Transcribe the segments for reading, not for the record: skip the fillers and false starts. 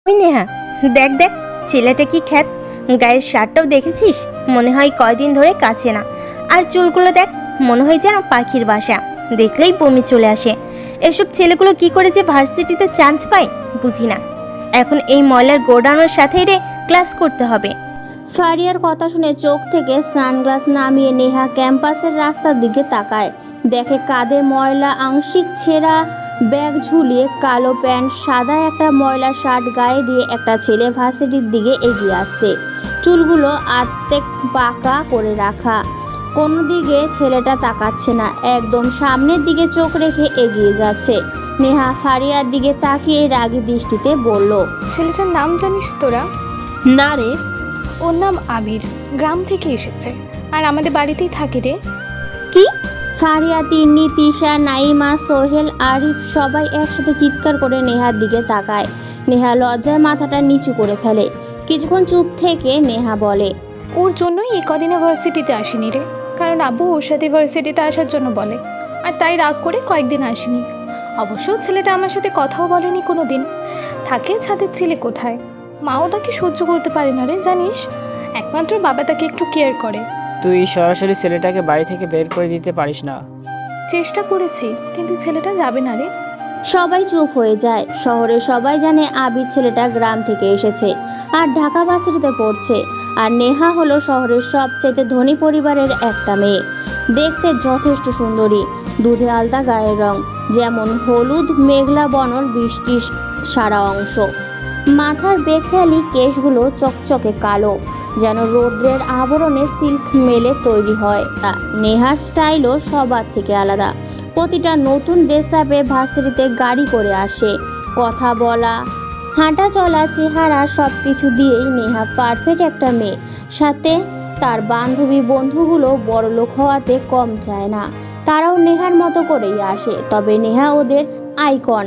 ওই নেহা, দেখ দেখ ছেলেটা কি খ্যাত। গায়ের শার্টটাও দেখেছিস? মনে হয় কয়দিন ধরে কাছে না। আর চুলগুলো দেখ, মনে হয় যেন পাখির বাসা। দেখলেই বমি চলে আসে। এসব ছেলেগুলো কি করে যে ভার্সিটিতে চান্স পায় বুঝি না। এখন এই ময়লার গোডাউনের সাথেই রে ক্লাস করতে হবে। ফারিয়ার কথা শুনে চোখ থেকে সানগ্লাস নামিয়ে নেহা ক্যাম্পাসের রাস্তার দিকে তাকায়। দেখে কাঁধে ময়লা আংশিক ছেঁড়া ব্যাগ ঝুলিয়ে, কালো প্যান্ট, সাদা একটা ময়লা শার্ট গায়ে দিয়ে একটা ছেলে ভার্সিটির দিকে এগিয়ে আসছে। চুলগুলো আর্ধেক বাঁকা করে রাখা, কোনো দিকে ছেলেটা তাকাচ্ছে না, একদম সামনের দিকে চোখ রেখে এগিয়ে যাচ্ছে। নেহা ফারিয়ার দিকে তাকিয়ে রাগী দৃষ্টিতে বলল, ছেলেটার নাম জানিস তোরা? না রে। ওর নাম আবির, গ্রাম থেকে এসেছে আর আমাদের বাড়িতেই থাকে রে। কি? ফারিয়া, তিন্নি, তিশা, নাইমা, সোহেল, আরিফ সবাই একসাথে চিৎকার করে নেহার দিকে তাকায়। নেহা লজ্জায় মাথাটা নিচু করে ফেলে। কিছুক্ষণ চুপ থেকে নেহা বলে, ওর জন্যই এই কদিনে ভার্সিটিতে আসেনি রে, কারণ আব্বু ওর সাথে ভার্সিটিতে আসার জন্য বলে, আর তাই রাগ করে কয়েকদিন আসেনি। অবশ্য ছেলেটা আমার সাথে কথাও বলেনি কোনো দিন। থাকে ছাদের ছেলে কোথায়, মাও তাকে সহ্য করতে পারে না রে জানিস। একমাত্র বাবা তাকে একটু কেয়ার করে। তুই সরাসরি ছেলেটাকে বাড়ি থেকে বের করে দিতে পারিস না? চেষ্টা করেছি, কিন্তু ছেলেটা যাবে না রে। সবাই চুপ হয়ে যায়। শহরে সবাই জানে আবির ছেলেটা গ্রাম থেকে এসেছে আর ঢাকা ভার্সিটিতে পড়ছে। আর নেহা হলো শহরের সবচেয়ে ধনী পরিবারের একটা মেয়ে। দেখতে যথেষ্ট সুন্দরী, দুধে আলতা গায়ের রং, যেমন হলুদ মেঘলা বনর বৃষ্টির সারা অংশ। মাথার বেখেয়ালি কেশগুলো চকচকে কালো, যেন রৌদ্রের আবরণে সিল্ক মেলে তৈরি হয়। নেহার স্টাইলও সবার থেকে আলাদা। প্রতিটা নতুন ড্রেস আপে ভার্সিটিতে গাড়ি করে আসে। কথা বলা, হাঁটা চলা, চেহারা সব কিছু দিয়েই নেহা পারফেক্ট একটা মেয়ে। সাথে তার বান্ধবী বন্ধুগুলো বড়লোক হওয়াতে কম চায় না, তারাও নেহার মতো করেই আসে। তবে নেহা ওদের আইকন।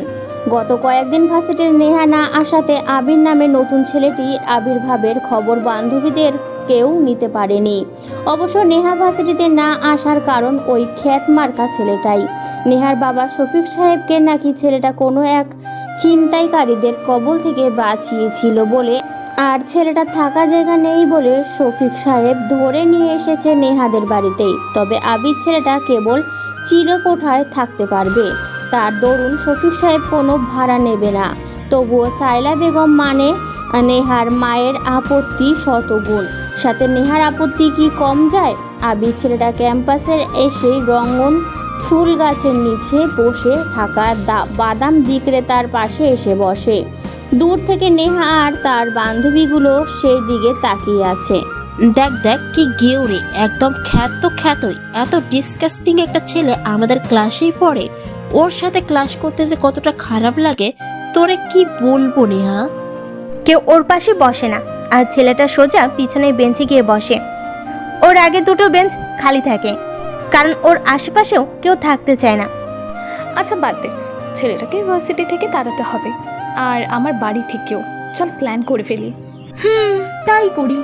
গত কয়েকদিন ভার্সিটিতে নেহা না আসাতে আবির নামে নতুন ছেলেটির আবির্ভাবের খবর বান্ধবীদের কেউ নিতে পারেনি। অবশ্য নেহা ভার্সিটিতে না আসার কারণ ওই খ্যাত মার্কা ছেলেটাই। নেহার বাবা শফিক সাহেবকে নাকি ছেলেটা কোনো এক ছিনতাইকারীদের কবল থেকে বাঁচিয়েছিল বলে, আর ছেলেটা থাকা জায়গা নেই বলে শফিক সাহেব ধরে নিয়ে এসেছে নেহাদের বাড়িতেই। তবে আবির ছেলেটা কেবল চিরকোঠায় থাকতে পারবে। তার দরুন শফিক সাহেব কোনো ভাড়া নেবে না। তবুও সাইলা বেগম মানে নেহার মায়ের আপত্তি শতগুণ। সাথে নেহার আপত্তি কি কম যায়? আবির ছেলেটা ক্যাম্পাসের এসে রঙন ফুল গাছের নিচে বসে থাকা বাদাম বিক্রেতার পাশে এসে বসে। দূর থেকে নেহা আর তার বান্ধবীগুলো সেই দিকে তাকিয়ে আছে। দেখ দেখ কি গেউরে, একদম খ্যাতই। এত ডিসকাস্টিং একটা ছেলে আমাদের ক্লাসেই পড়ে। ওর সাথে ক্লাস করতে যে কতটা খারাপ লাগে তোরে কি বলবো নেহা। কেউ ওর পাশে বসে না, আর ছেলেটা সোজা পিছনের বেঞ্চে গিয়ে বসে। ওর আগে দুটো বেঞ্চ খালি থাকে, কারণ ওর আশেপাশেও কেউ থাকতে চায় না। আচ্ছা বাদ দে, ছেলেটাকে ভার্সিটি থেকে তাড়াতে হবে, আর আমার বাড়ি থেকেও। চল প্ল্যান করে ফেলি। তাই করি।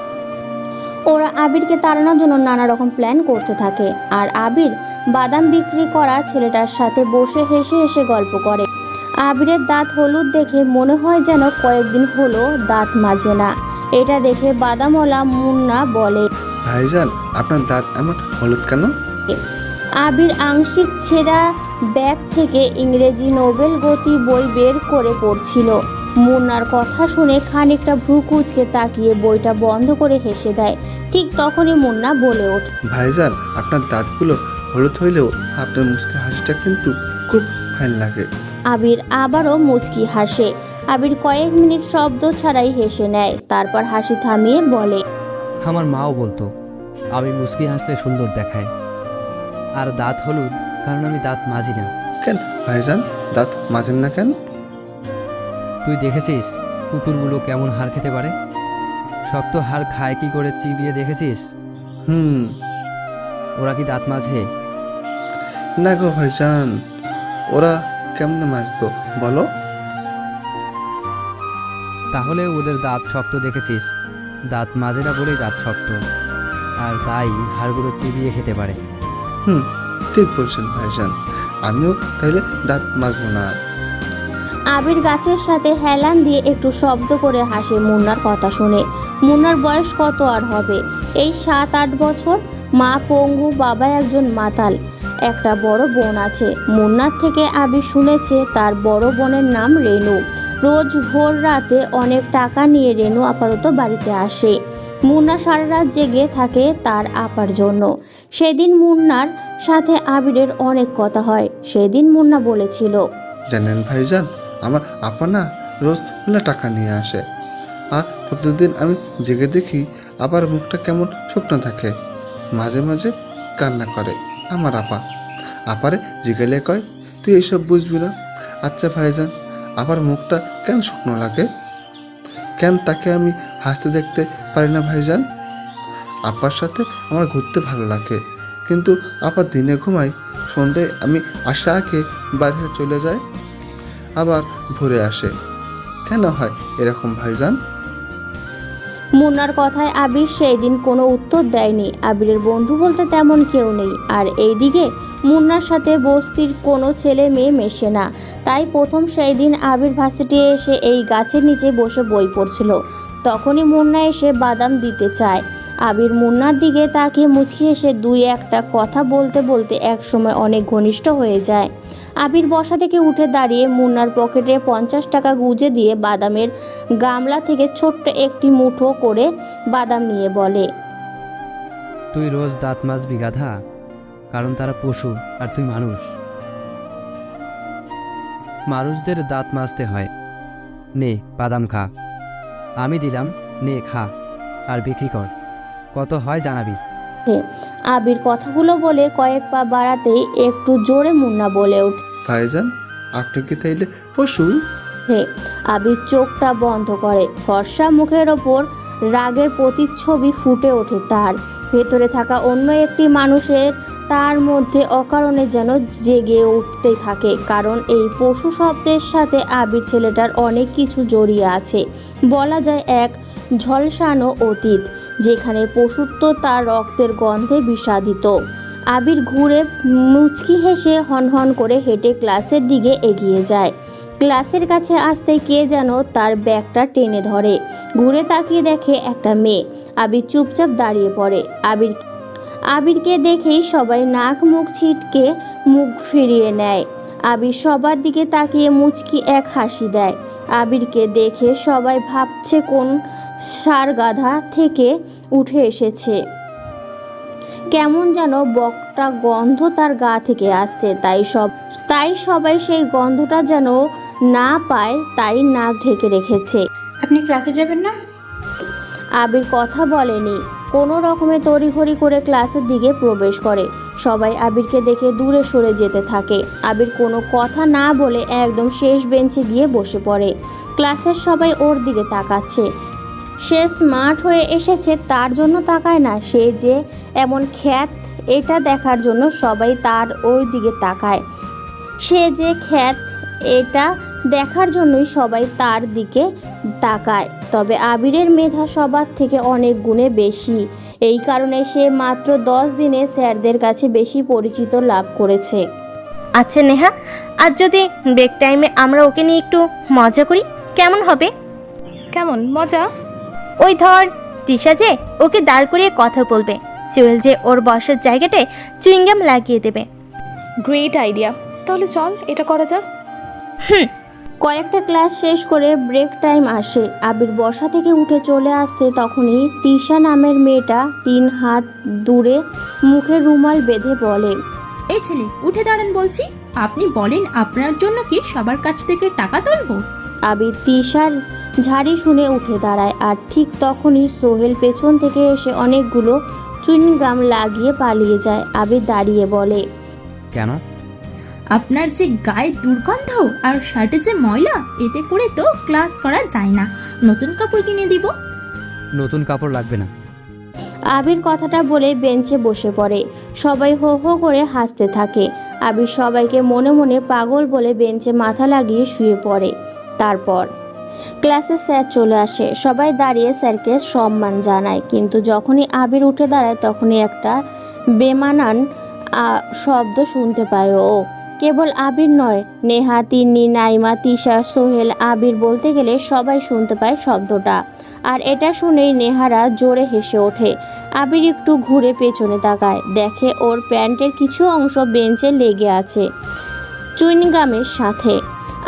ওরা আবিরকে তাড়ানোর জন্য নানা রকম প্ল্যান করতে থাকে। আর আবির বাদাম বিক্রি করা ছেলেটার সাথে বসে হেসে হেসে গল্প করে। আবিরের দাঁত হলুদ দেখে মনে হয় যেন কয়েকদিন হলো দাঁত মাজে না। এটা দেখে বাদামওয়ালা মুন্না বলে, ভাইজান আপনার দাঁত এমন হলুদ কেন? আবির আংশিক ছেঁড়া ব্যাগ থেকে ইংরেজি নোবেল গতি বই বের করে পড়ছিল। মুন্নার কথা শুনে খানিকটা ভ্রু কুঁচকে তাকিয়ে বইটা বন্ধ করে হেসে দেয়। ঠিক তখনই মুন্না বলে ওঠে, ভাইজান আপনার দাঁতগুলো হলুদ হইলেও আপনার মুচকি হাসিটা কিন্তু খুব ফাইন লাগে। আবির আবারও মুচকি হাসে। আবির কয়েক মিনিট শব্দ ছাড়াই হেসে নেয়, তারপর হাসি থামিয়ে বলে, আমার মাও বলতো আমি মুচকি হাসলে সুন্দর দেখায়, আর দাঁত হলুদ কারণ আমি দাঁত মাজি না। কেন ভাইজান দাঁত মাজেন না কেন? তুই দেখেছিস কুকুরগুলো কেমন হাড় খেতে পারে? শক্ত হাড় খায় কি করে চিবিয়ে দেখেছিস? ওরা কি দাঁত মাজে? না গো ভাইজান, ওরা কেমনে মাজবো বলো? তাহলে ওদের দাঁত শক্ত দেখেছিস? দাঁত মাজে না বলেই দাঁত শক্ত, আর তাই হাড়গুলো চিবিয়ে খেতে পারে। ঠিক বলছেন ভাইজান, আমিও তাহলে দাঁত মাজবো না। আবির গাছের সাথে হেলান দিয়ে একটু শব্দ করে হাসে মুন্নার কথা শুনে। মুন্নার বয়স কত আর হবে, এই 7-8 বছর। মা পঙ্গু, বাবা একজন মাতাল, একটা বড় বোন আছে। মুন্নার থেকে আবির শুনেছে তার বড় বোনের নাম রেনু। রোজ ভোর রাতে অনেক টাকা নিয়ে রেনু আপাতত বাড়িতে আসে। মুন্না সারা রাত জেগে থাকে তার আপার জন্য। সেদিন মুন্নার সাথে আবিরের অনেক কথা হয়। সেদিন মুন্না বলেছিল, জানেন ভাইজান, আমার আপা না রোজ মেলা টাকা নিয়ে আসে, আর প্রতিদিন আমি জেগে দেখি আবার মুখটা কেমন শুকনো থাকে, মাঝে মাঝে কান্না করে। আমার আপা আপারে জিগেলে কয়, তুই এইসব বুঝবি না। আচ্ছা ভাইজান, আবার মুখটা কেন শুকনো লাগে? কেন তাকে আমি হাসতে দেখতে পারি না ভাইজান? আপার সাথে আমার ঘুরতে ভালো লাগে, কিন্তু আপা দিনে ঘুমায়, সন্ধ্যায় আমি আসা আগে বাইরে চলে যায়, আবার ভোরে আসে। কেন হয় এরকম ভাইজান? মুন্নার কথায় আবির সেই দিন কোনো উত্তর দেয়নি। আবিরের বন্ধু বলতে তেমন কেউ নেই, আর এইদিকে মুন্নার সাথে বস্তির কোনো ছেলে মেয়ে মেশে না। তাই প্রথম সেই দিন আবির ভার্সিটি এসে এই গাছের নিচে বসে বই পড়ছিল। তখনই মুন্না এসে বাদাম দিতে চায়। আবির মুন্নার দিকে তাকিয়ে মুচকি এসে 2-1টা কথা বলতে বলতে একসময় অনেক ঘনিষ্ঠ হয়ে যায়। আবির বসা থেকে উঠে দাঁড়িয়ে মুন্নার পকেটে 50 টাকা গুজে দিয়ে বাদামের গামলা থেকে ছোট্ট একটি মুঠো করে বাদাম নিয়ে বলে, তুই রোজ দাঁত মাজবি গাধা, কারণ তারা পশু আর তুই মানুষ। মানুষদের দাঁত মাজতে হয়। নে বাদাম খা, আমি দিলাম, নে খা আর বিক্রি কর, কত হয় জানাবি। আবির কথাগুলো বলে কয়েক পা বাড়াতেই একটু জোরে মুন্না বলে ওঠে, ভাইজান, আপনি কি তাইলে পশু? আবির চোখটা বন্ধ করে। ফর্সা মুখের ওপর রাগের প্রতিচ্ছবি ফুটে ওঠে তার। ভেতরে থাকা অন্য একটি মানুষের তার মধ্যে অকারণে যেন জেগে উঠতে থাকে, কারণ এই পশু শব্দের সাথে আবির ছেলেটার অনেক কিছু জড়িয়ে আছে। বলা যায় এক ঝলসানো অতীত, যেখানে পশুত্ব তার রক্তের গন্ধে বিষাদিত। আবির ঘুরে মুচকি হেসে হনহন করে হেঁটে ক্লাসের দিকে এগিয়ে যায়। ক্লাসের কাছে আসতে কে যেন তার ব্যাগটা টেনে ধরে। ঘুরে তাকিয়ে দেখে একটা মেয়ে। আবির চুপচাপ দাঁড়িয়ে পড়ে। আবিরকে দেখেই সবাই নাক মুখ ছিটকে মুখ ফিরিয়ে নেয়। আবির সবার দিকে তাকিয়ে মুচকি এক হাসি দেয়। আবিরকে দেখে সবাই ভাবছে কোন ষাঁড় গাধা থেকে উঠে এসেছে। কেমন যেন বকটা গন্ধ তার গা থেকে আসছে, তাই সবাই সেই গন্ধটা যেন না পায়, তাই নাক ঢেকে রেখেছে। আপনি ক্লাসে যাবেন না? আবির কথা বলেনি, কোনো রকমে তড়িঘড়ি করে ক্লাসের দিকে প্রবেশ করে। সবাই আবিরকে দেখে দূরে সরে যেতে থাকে। আবির কোনো কথা না বলে একদম শেষ বেঞ্চে গিয়ে বসে পড়ে। ক্লাসের সবাই ওর দিকে তাকাচ্ছে। সে স্মার্ট হয়ে এসেছে তার জন্য তাকায় না, সে যে এমন খ্যাত এটা দেখার জন্য সবাই তার ওই দিকে তাকায়। সে যে খ্যাত এটা দেখার জন্যই সবাই তার দিকে তাকায়। তবে আবিরের মেধা সবার থেকে অনেক গুণে বেশি, এই কারণে সে মাত্র 10 দিনে স্যারদের কাছে বেশি পরিচিত লাভ করেছে। আচ্ছা নেহা, আজ যদি ব্রেক টাইমে আমরা ওকে নিয়ে একটু মজা করি কেমন হবে? কেমন মজা? ওই ধর তিশা যে ওকে দাঁড় করিয়ে কথা বলবে, চুয়েল যে ওর বসার জায়গাটায় চুইংগাম লাগিয়ে দেবে। গ্রেট আইডিয়া, তাহলে চল এটা করা যাক। কয়েকটা ক্লাস শেষ করে ব্রেক টাইম আসে। আবির বসা থেকে উঠে চলে আসতে তখনই তিশা নামের মেয়েটা 3 হাত দূরে মুখে রুমাল বেঁধে বলে, এই ছেলে উঠে দাঁড়ান বলছি। আপনি বলেন আপনার জন্য কি সবার কাছ থেকে টাকা তুলবো? আবির তিশার ঝাড়ি শুনে উঠে দাঁড়ায়, আর ঠিক তখনই সোহেল পেছন থেকে এসে অনেকগুলো চুইংগাম লাগিয়ে পালিয়ে যায়। আবির দাঁড়িয়ে বলে, কেন? আপনার যে গায়ে দুর্গন্ধ আর শার্টে যে ময়লা, এতে করে তো ক্লাস করা যায় না। নতুন কাপড় কিনে দিব। নতুন কাপড় লাগবে না। আবির কথাটা বলে বেঞ্চে বসে পড়ে। সবাই হো হো করে হাসতে থাকে। আবির সবাইকে মনে মনে পাগল বলে বেঞ্চে মাথা লাগিয়ে শুয়ে পড়ে। তারপর ক্লাসে স্যার চলে আসে। সবাই দাঁড়িয়ে স্যারকে সম্মান জানায়, কিন্তু যখনই আবির উঠে দাঁড়ায় তখনই একটা বেমানান শব্দ শুনতে পায় ও। কেবল আবির নয়, নেহা, তিন্নি, নাইমা, তিশা, সোহেল, আবির বলতে গেলে সবাই শুনতে পায় শব্দটা। আর এটা শুনেই নেহারা জোরে হেসে ওঠে। আবির একটু ঘুরে পেছনে তাকায়, দেখে ওর প্যান্টের কিছু অংশ বেঞ্চে লেগে আছে চুইংগামের সাথে।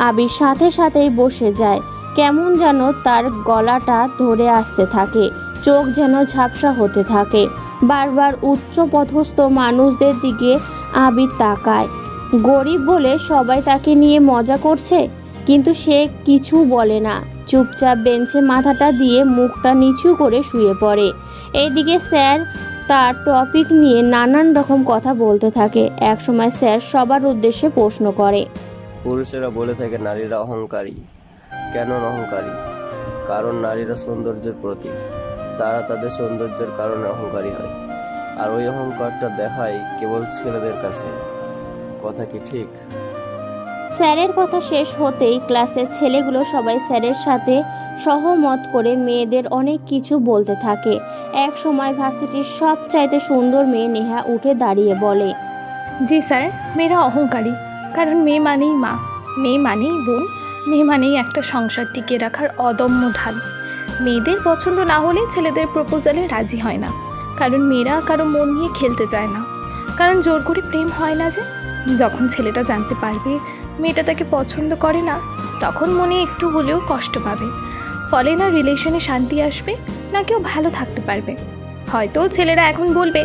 আবির সাথে সাথেই বসে যায়, কেমন যেন তার গলাটা ধরে আসতে থাকে, চোখ যেন ঝাপসা হতে থাকে। বারবার উচ্চপদস্থ মানুষদের দিকে আবির তাকায়। গরিব বলে সবাই তাকে নিয়ে মজা করছে, কিন্তু সে কিছু বলে না, চুপচাপ বেঞ্চে মাথাটা দিয়ে মুখটা নিচু করে শুয়ে পড়ে। এইদিকে স্যার তার টপিক নিয়ে নানান রকম কথা বলতে থাকে। একসময় স্যার সবার উদ্দেশ্যে প্রশ্ন করে, পুরুষেরা বলে থাকে নারীরা অহংকারী। কেন অহংকারী? কারণ নারীরা সৌন্দর্যের প্রতীক, তারা তাদের সৌন্দর্যের কারণে অহংকারী হয়, আর ওই অহংকারটা দেখায় কেবল ছেলেদের কাছে। কথা কি ঠিক? স্যারের কথা শেষ হতেই ক্লাসের ছেলেগুলো সবাই স্যারের সাথে সহমত করে মেয়েদের অনেক কিছু বলতে থাকে। এক সময় ভার্সিটির সবচাইতে সুন্দর মেয়ে নেহা উঠে দাঁড়িয়ে বলে, জি স্যার, মেয়েরা অহংকারী, কারণ মেয়ে মানেই মা, মেয়ে মানেই বোন, মেয়ে মানেই একটা সংসার টিকিয়ে রাখার অদম্য ঢাল। মেয়েদের পছন্দ না হলে ছেলেদের প্রপোজালে রাজি হয় না, কারণ মেয়েরা কারো মন নিয়ে খেলতে চায় না, কারণ জোর করে প্রেম হয় না। যে যখন ছেলেটা জানতে পারবে মেয়েটা তাকে পছন্দ করে না, তখন মনে একটু হলেও কষ্ট পাবে, ফলে না রিলেশনে শান্তি আসবে, না কেউ ভালো থাকতে পারবে। হয়তো ছেলেরা এখন বলবে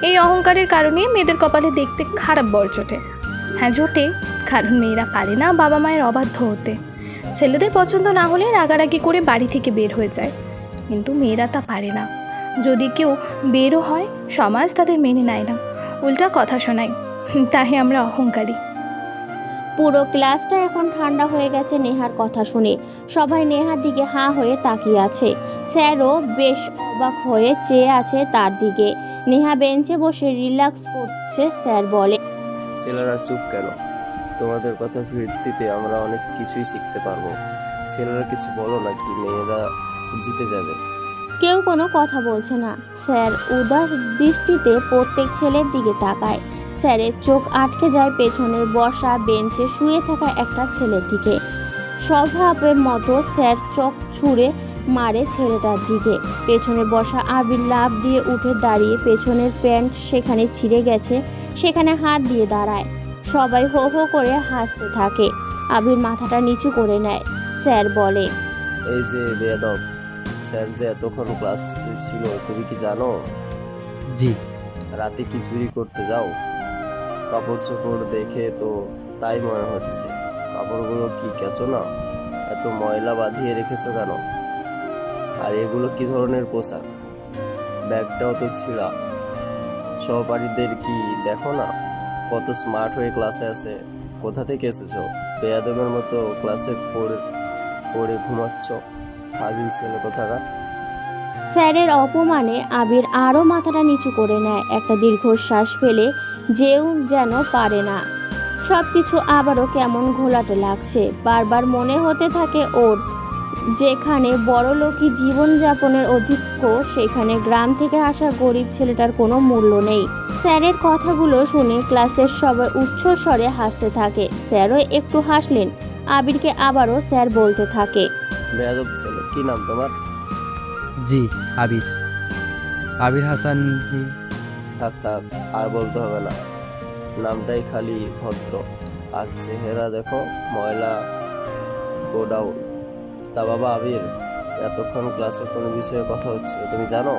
এই অহংকারের কারণে মেয়েদের কপালে দেখতে খারাপ বর জোটে। হ্যাঁ জোটে, কারণ মেয়েরা পারে না বাবা মায়ের অবাধ্য হতে। ছেলেদের পছন্দ না হলে রাগারাগি করে বাড়ি থেকে বের হয়ে যায়, কিন্তু মেয়েরা তা পারে না। যদি কেউ বেরও হয়, সমাজ তাদের মেনে নেয় না, উল্টা কথা শোনায়, তাই আমরা অহংকারী। পুরো ক্লাসটা এখন ঠান্ডা হয়ে গেছে নেহার কথা শুনে। সবাই নেহার দিকে হাঁ হয়ে তাকিয়ে আছে। স্যারও বেশ অবাক হয়ে চেয়ে আছে তার দিকে। নেহা বেঞ্চে বসে রিল্যাক্স করছে। স্যার বলে, ছেলেরা চুপ কেন? তোমাদের কথা ভিত্তিতে আমরা অনেক কিছুই শিখতে পারবো। ছেলেরা কিছু বলো নাকি মেয়েরা জিতে যাবে? কেউ কোনো কথা বলছে না। স্যার উদাস দৃষ্টিতে প্রত্যেক ছেলের দিকে তাকায়। স্যারের চোখ আটকে যায় পেছনের বসা বেঞ্চে শুয়ে থাকা একটা ছেলের দিকে। স্বভাবের মতো স্যার চোখ ছুঁড়ে মারে ছেলেটার দিকে। পেছনে বসা আবির লাফ দিয়ে উঠে দাঁড়িয়ে পেছনের প্যান্ট সেখানে ছিঁড়ে গেছে সেখানে হাত দিয়ে দাঁড়ায়। সবাই হো হো করে হাসতে থাকে। আবির মাথাটা নিচু করে নেয়। স্যার বলে, এই যে বেয়াদব, স্যার যে এতক্ষণ ক্লাসে ছিল তুমি কি জানো? জি। রাতে কি চুরি করতে যাও? কাপড় চোপড় দেখে তো তাই মনে হচ্ছে। কাপড়গুলো কি কেচো না? এত ময়লা বাঁধিয়ে রেখেছো কেন? আর এগুলো কি ধরনের পোশাক? ব্যাগটাও তো ছিঁড়া। সহপাঠীদের কি দেখো না কত স্মার্ট হয়ে ক্লাসে আছে? কোথা থেকে এসেছো? বেয়াদবের মতো ক্লাসে পড়ে ঘুমাচ্ছ? ফাজিল ছেলে কোথাকার। স্যারের অপমানে আবির আরও মাথাটা নিচু করে নেয়। একটা দীর্ঘশ্বাস ফেলে যেও যেন পারে না। সব কিছু আবারও কেমন ঘোলাটে লাগছে। বারবার মনে হতে থাকে ওর, যেখানে বড়লোকি জীবনযাপনের অধিক্য সেখানে গ্রাম থেকে আসা গরিব ছেলেটার কোনো মূল্য নেই। স্যারের কথাগুলো শুনে ক্লাসের সবাই উচ্চ স্বরে হাসতে থাকে। স্যারও একটু হাসলেন। আবিরকে আবারও স্যার বলতে থাকে, বেয়াদব ছেলে, কি নাম তোমার? জি, আবির। আবির হাসান। থাক থাক, আর বলতে হবে না। নামটাই খালি ভদ্র, আর চেহারা দেখো ময়লা গোডাউন। তা বাবা আবির, এতক্ষণ ক্লাসে কোন বিষয়ে কথা হচ্ছে তুমি জানো?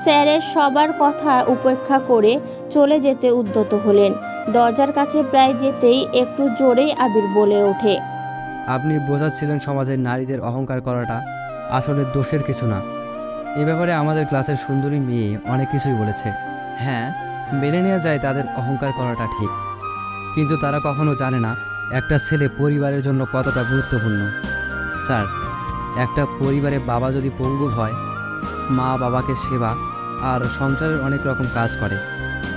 স্যারের সবার কথা উপেক্ষা করে চলে যেতে উদ্যত হলেন। দরজার কাছে প্রায় যেতেই একটু জোরেই আবির বলে ওঠে, আপনি বোঝাচ্ছিলেন সমাজের নারীদের অহংকার করাটা আসলে দোষের কিছু না। এ ব্যাপারে আমাদের ক্লাসের সুন্দরী মেয়ে অনেক কিছুই বলেছে। হ্যাঁ, মেনে নেওয়া যায় তাদের অহংকার করাটা ঠিক, কিন্তু তারা কখনো জানে না একটা ছেলে পরিবারের জন্য কতটা গুরুত্বপূর্ণ। স্যার, একটা পরিবারে বাবা যদি পঙ্গু হয়, মা বাবাকে সেবা আর সংসারের অনেক রকম কাজ করে,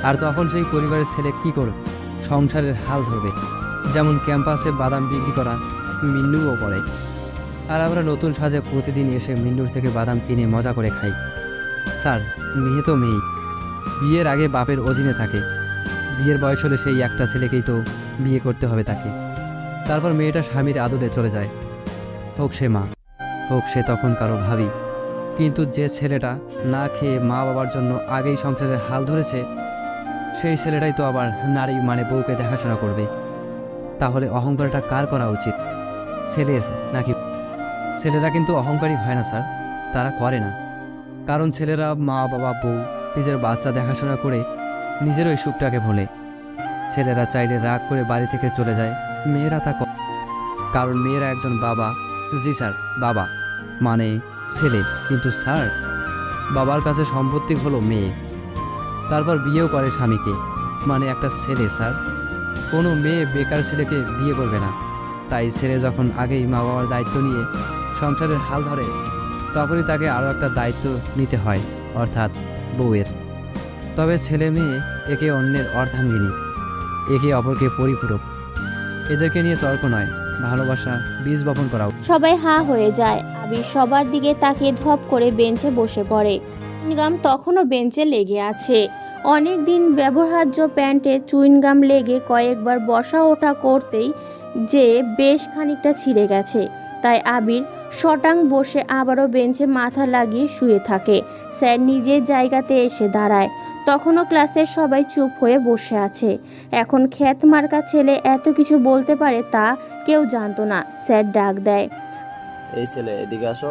আর তখন সেই পরিবারের ছেলে কি করবে? সংসারের হাল ধরবে। যেমন ক্যাম্পাসে বাদাম বিক্রি করা মিন্নুও পড়ে, আর আমরা নতুন সাজে প্রতিদিন এসে মিন্নুর থেকে বাদাম কিনে মজা করে খাই। স্যার, মেয়ে তো মেয়ে, বিয়ের আগে বাপের অধীনে থাকে, বিয়ের বয়স হলে সেই একটা ছেলেকেই তো বিয়ে করতে হবে তাকে। তারপর মেয়েটা স্বামীর আদলে চলে যায়, হোক সে মা, হোক সে তখন কারো ভাবি। কিন্তু যে ছেলেটা না খেয়ে মা বাবার জন্য আগেই সংসারের হাল ধরেছে, সেই ছেলেটাই তো আবার নারী মানে বউকে দেখাশোনা করবে। তাহলে অহংকারটা কার করা উচিত, ছেলের নাকি? ছেলেরা কিন্তু অহংকারী হয় না স্যার, তারা করে না। কারণ ছেলেরা মা বাবা বউ নিজের বাচ্চা দেখাশোনা করে নিজের ওই সুখটাকে ভোলে। ছেলেরা চাইলে রাগ করে বাড়ি থেকে চলে যায়, মেয়েরা তা কারণ মেয়েরা একজন বাবা। জি স্যার, বাবা মানে ছেলে, কিন্তু স্যার বাবার কাছে সম্পত্তি হলো মেয়ে, তারপর বিয়েও করে স্বামীকে, মানে একটা ছেলে। স্যার কোনো মেয়ে বেকার ছেলেকে বিয়ে করবে না। তাই ছেলে যখন আগেই মা বাবার দায়িত্ব নিয়ে সংসারের হাল ধরে, তখনই তাকে আরও একটা দায়িত্ব নিতে হয়, অর্থাৎ বউয়ের। তবে ছেলে মেয়ে একে অন্যের অর্ধাঙ্গিনী, একে অপরকে পরিপূরক। এদেরকে নিয়ে তর্ক নয়, ভালোবাসা বীজ বপন করা। সবাই হাঁ হয়ে যায়। আবির সবার দিকে তাকিয়ে ধপ করে বেঞ্চে বসে পড়ে। চুইনগাম তখনও বেঞ্চে লেগে আছে। অনেক দিন ব্যবহার্য প্যান্টে চুইনগাম লেগে কয়েকবার বসা ওঠা করতেই যে বেশ খানিকটা ছিঁড়ে গেছে। তাই আবির শটাং বসে আবারও বেঞ্চে মাথা লাগিয়ে শুয়ে থাকে। স্যার নিজের জায়গাতে এসে দাঁড়ায়। তখনও ক্লাসের সবাই চুপ হয়ে বসে আছে। এখন খ্যাত মার্কা ছেলে এত কিছু বলতে পারে তা কেউ জানতো না। স্যার ডাক দেয়, এই ছেলে এদিকে আসো।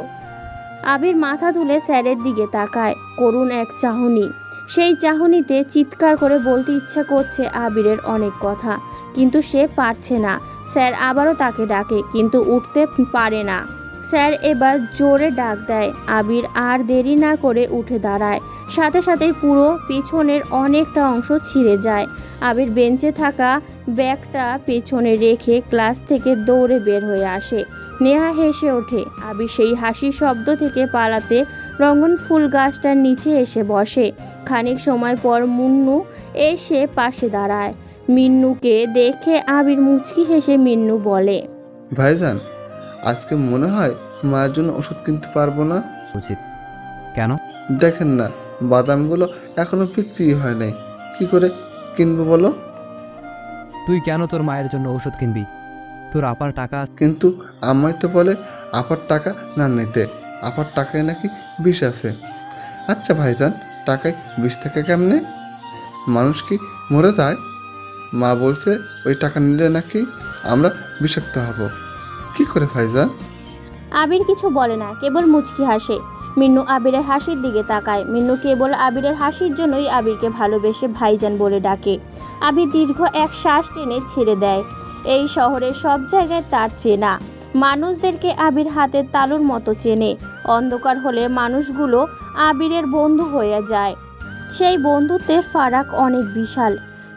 আবির মাথা তুলে স্যারের দিকে তাকায়, করুণ এক চাহনি। সেই চাহনিতে চিৎকার করে বলতে ইচ্ছা করছে আবিরের অনেক কথা, কিন্তু সে পারছে না। স্যার আবারও তাকে ডাকে, কিন্তু উঠতে পারে না। স্যার এবার জোরে ডাক দেয়। আবির আর দেরি না করে উঠে দাঁড়ায়। সাথে সাথেই পুরো পিছনের অনেকটা অংশ ছিঁড়ে যায়। আবির বেঞ্চে থাকা ব্যাগটা পেছনে রেখে ক্লাস থেকে দৌড়ে বের হয়ে আসে। নেহা হেসে ওঠে। আবির সেই হাসির শব্দ থেকে পালাতে রঙন ফুল গাছটার নিচে এসে বসে। খানিক সময় পর মুন্নু এসে পাশে দাঁড়ায়। মিন্নুকে দেখে আবির মুচকি হেসে মিন্নু বলে, ভাইজান, আজকে মনে হয় মায়ের জন্য ওষুধ কিনতে পারবো না। উচিত কেন? দেখেন না, বাদামগুলো এখনো বিক্রি হয় নাই, কি করে কিনবো বলো? তুই কেন তোর মায়ের জন্য ওষুধ কিনবি? তোর আপার টাকা কিন্তু আমায় তো বলে আপার টাকা না নিতে, আপার টাকায় নাকি বিষ আছে। আচ্ছা ভাইজান, টাকায় বিষ থাকে কেমনে? মানুষ কি মরে যায়? মা বলছে ওই টাকা নিলে নাকি আমরা বিষাক্ত হব। কি করে ভাইজান? আবির কিছু বলে না, কেবল মুচকি হাসে। মিন্নু আবিরের হাসির দিকে তাকায়। মিন্নু কেবল আবিরের হাসির জন্যই আবিরকে ভালোবেসে ভাইজান বলে ডাকে। আবির দীর্ঘ এক শ্বাস টেনে ছেড়ে দেয়। এই শহরের সব জায়গায় তার চেনা মানুষদেরকে আবির হাতের তালুর মতো চেনে। অন্ধকার হলে মানুষগুলো আবিরের বন্ধু হয়ে যায়। সেই বন্ধুত্বের ফারাক অনেক বিশাল।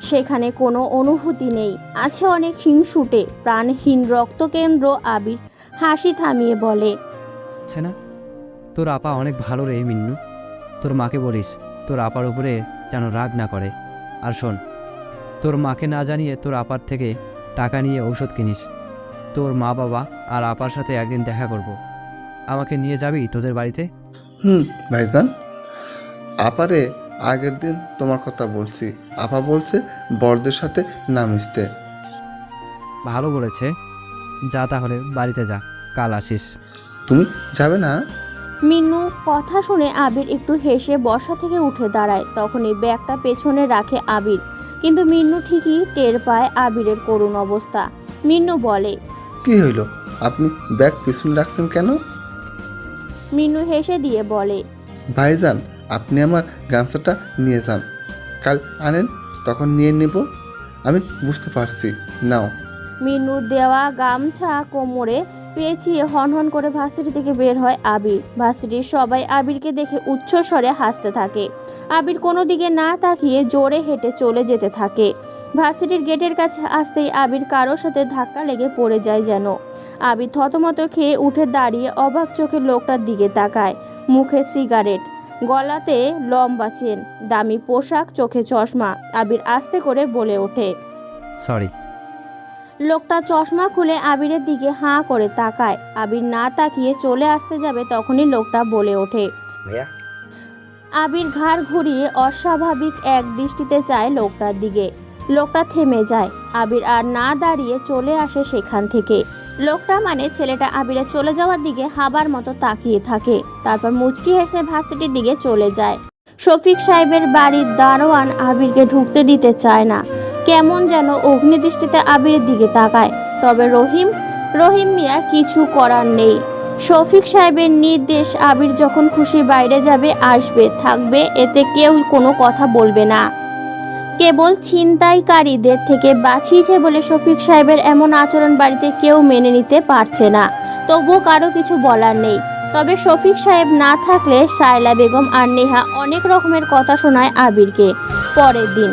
সেখানে কোনো অনুভূতি নেই, আছে অনেক হিংসুটে প্রাণহীন রক্তকেন্দ্র। আবির হাসি থামিয়ে বলে, আছে না? তোর আপা অনেক ভালো রে মিন্নু। তোর মাকে বলিস তোর আপার উপরে যেন রাগ না করে। আর শোন, তোর মাকে না জানিয়ে তোর আপার থেকে টাকা নিয়ে ঔষধ কিনিস। তোর মা বাবা আর আপার সাথে একদিন দেখা করব। আমাকে নিয়ে যাবি তোদের বাড়িতে? ভাইজান, আপারে আগের দিন তোমার কথা বলছি, আপা বলছে বড়দের সাথে না মিশতে। ভালো বলেছে, যা তাহলে বাড়িতে যা, কাল আসিস। তুমি যাবে না? মিন্নু কথা শুনে আবির একটু হেসে বসা থেকে উঠে দাঁড়ায়। তখনই ব্যাগটা পেছনে রাখে আবির, কিন্তু মিন্নু ঠিকই টের পায় আবিরের করুণ অবস্থা। মিন্নু বলে, কি হইল? আপনি ব্যাগ পিছনে রাখছেন কেন? মিন্নু হেসে দিয়ে বলে, ভাইজান, আপনি আমার গামছাটা নিয়ে যান, কাল আনেন তখন নিয়ে নেব। আমি বুঝতে পারছি, নাও। মিন্নুর দেওয়া গামছা কোমরে পেঁচিয়ে হনহন করে ভার্সিটি থেকে বের হয় আবির। ভার্সিটির সবাই আবিরকে দেখে উচ্চস্বরে হাসতে থাকে। আবির কোনো দিকে না তাকিয়ে জোরে হেঁটে চলে যেতে থাকে। ভার্সিটির গেটের কাছে আসতেই আবির কারোর সাথে ধাক্কা লেগে পড়ে যায় যেন। আবির থতমত খেয়ে উঠে দাঁড়িয়ে অবাক চোখে লোকটার দিকে তাকায়। মুখে সিগারেট, গলাতে লম্বা চেন, দামি পোশাক, চোখে চশমা। আবির আস্তে করে বলে ওঠে, সরি। লোকটা চশমা খুলে আবিরের দিকে হাঁ করে তাকায়। আবির না তাকিয়ে চলে আসতে যাবে, তখনই লোকটা বলে ওঠে, ভাইয়া। আবির ঘাড় ঘুরিয়ে অস্বাভাবিক এক দৃষ্টিতে চায় লোকটার দিকে। লোকটা থেমে যায়। আবির আর না দাঁড়িয়ে চলে আসে সেখান থেকে। লোকটা মানে ছেলেটা আবিরের চলে যাওয়ার দিকে হাবার মতো তাকিয়ে থাকে, তারপর মুচকি হেসে ভার্সিটির দিকে চলে যায়। শফিক সাহেবের বাড়ির দারোয়ান আবিরকে ঢুকতে দিতে চায় না, কেমন যেন অগ্নিদৃষ্টিতে আবিরের দিকে তাকায়। তবে রহিম মিয়া কিছু করার নেই। শফিক সাহেবের নির্দেশ, আবির যখন খুশি বাইরে যাবে, আসবে, থাকবে, এতে কেউ কোনো কথা বলবে না। কেবল ছিনতাইকারীদের থেকে বাঁচিয়েছে বলে শফিক সাহেবের এমন আচরণ বাড়িতে কেউ মেনে নিতে পারছে না। তবুও কারো কিছু বলার নেই। তবে শফিক সাহেব না থাকলে সায়লা বেগম আর নেহা অনেক রকমের কথা শোনায় আবিরকে। পরের দিন,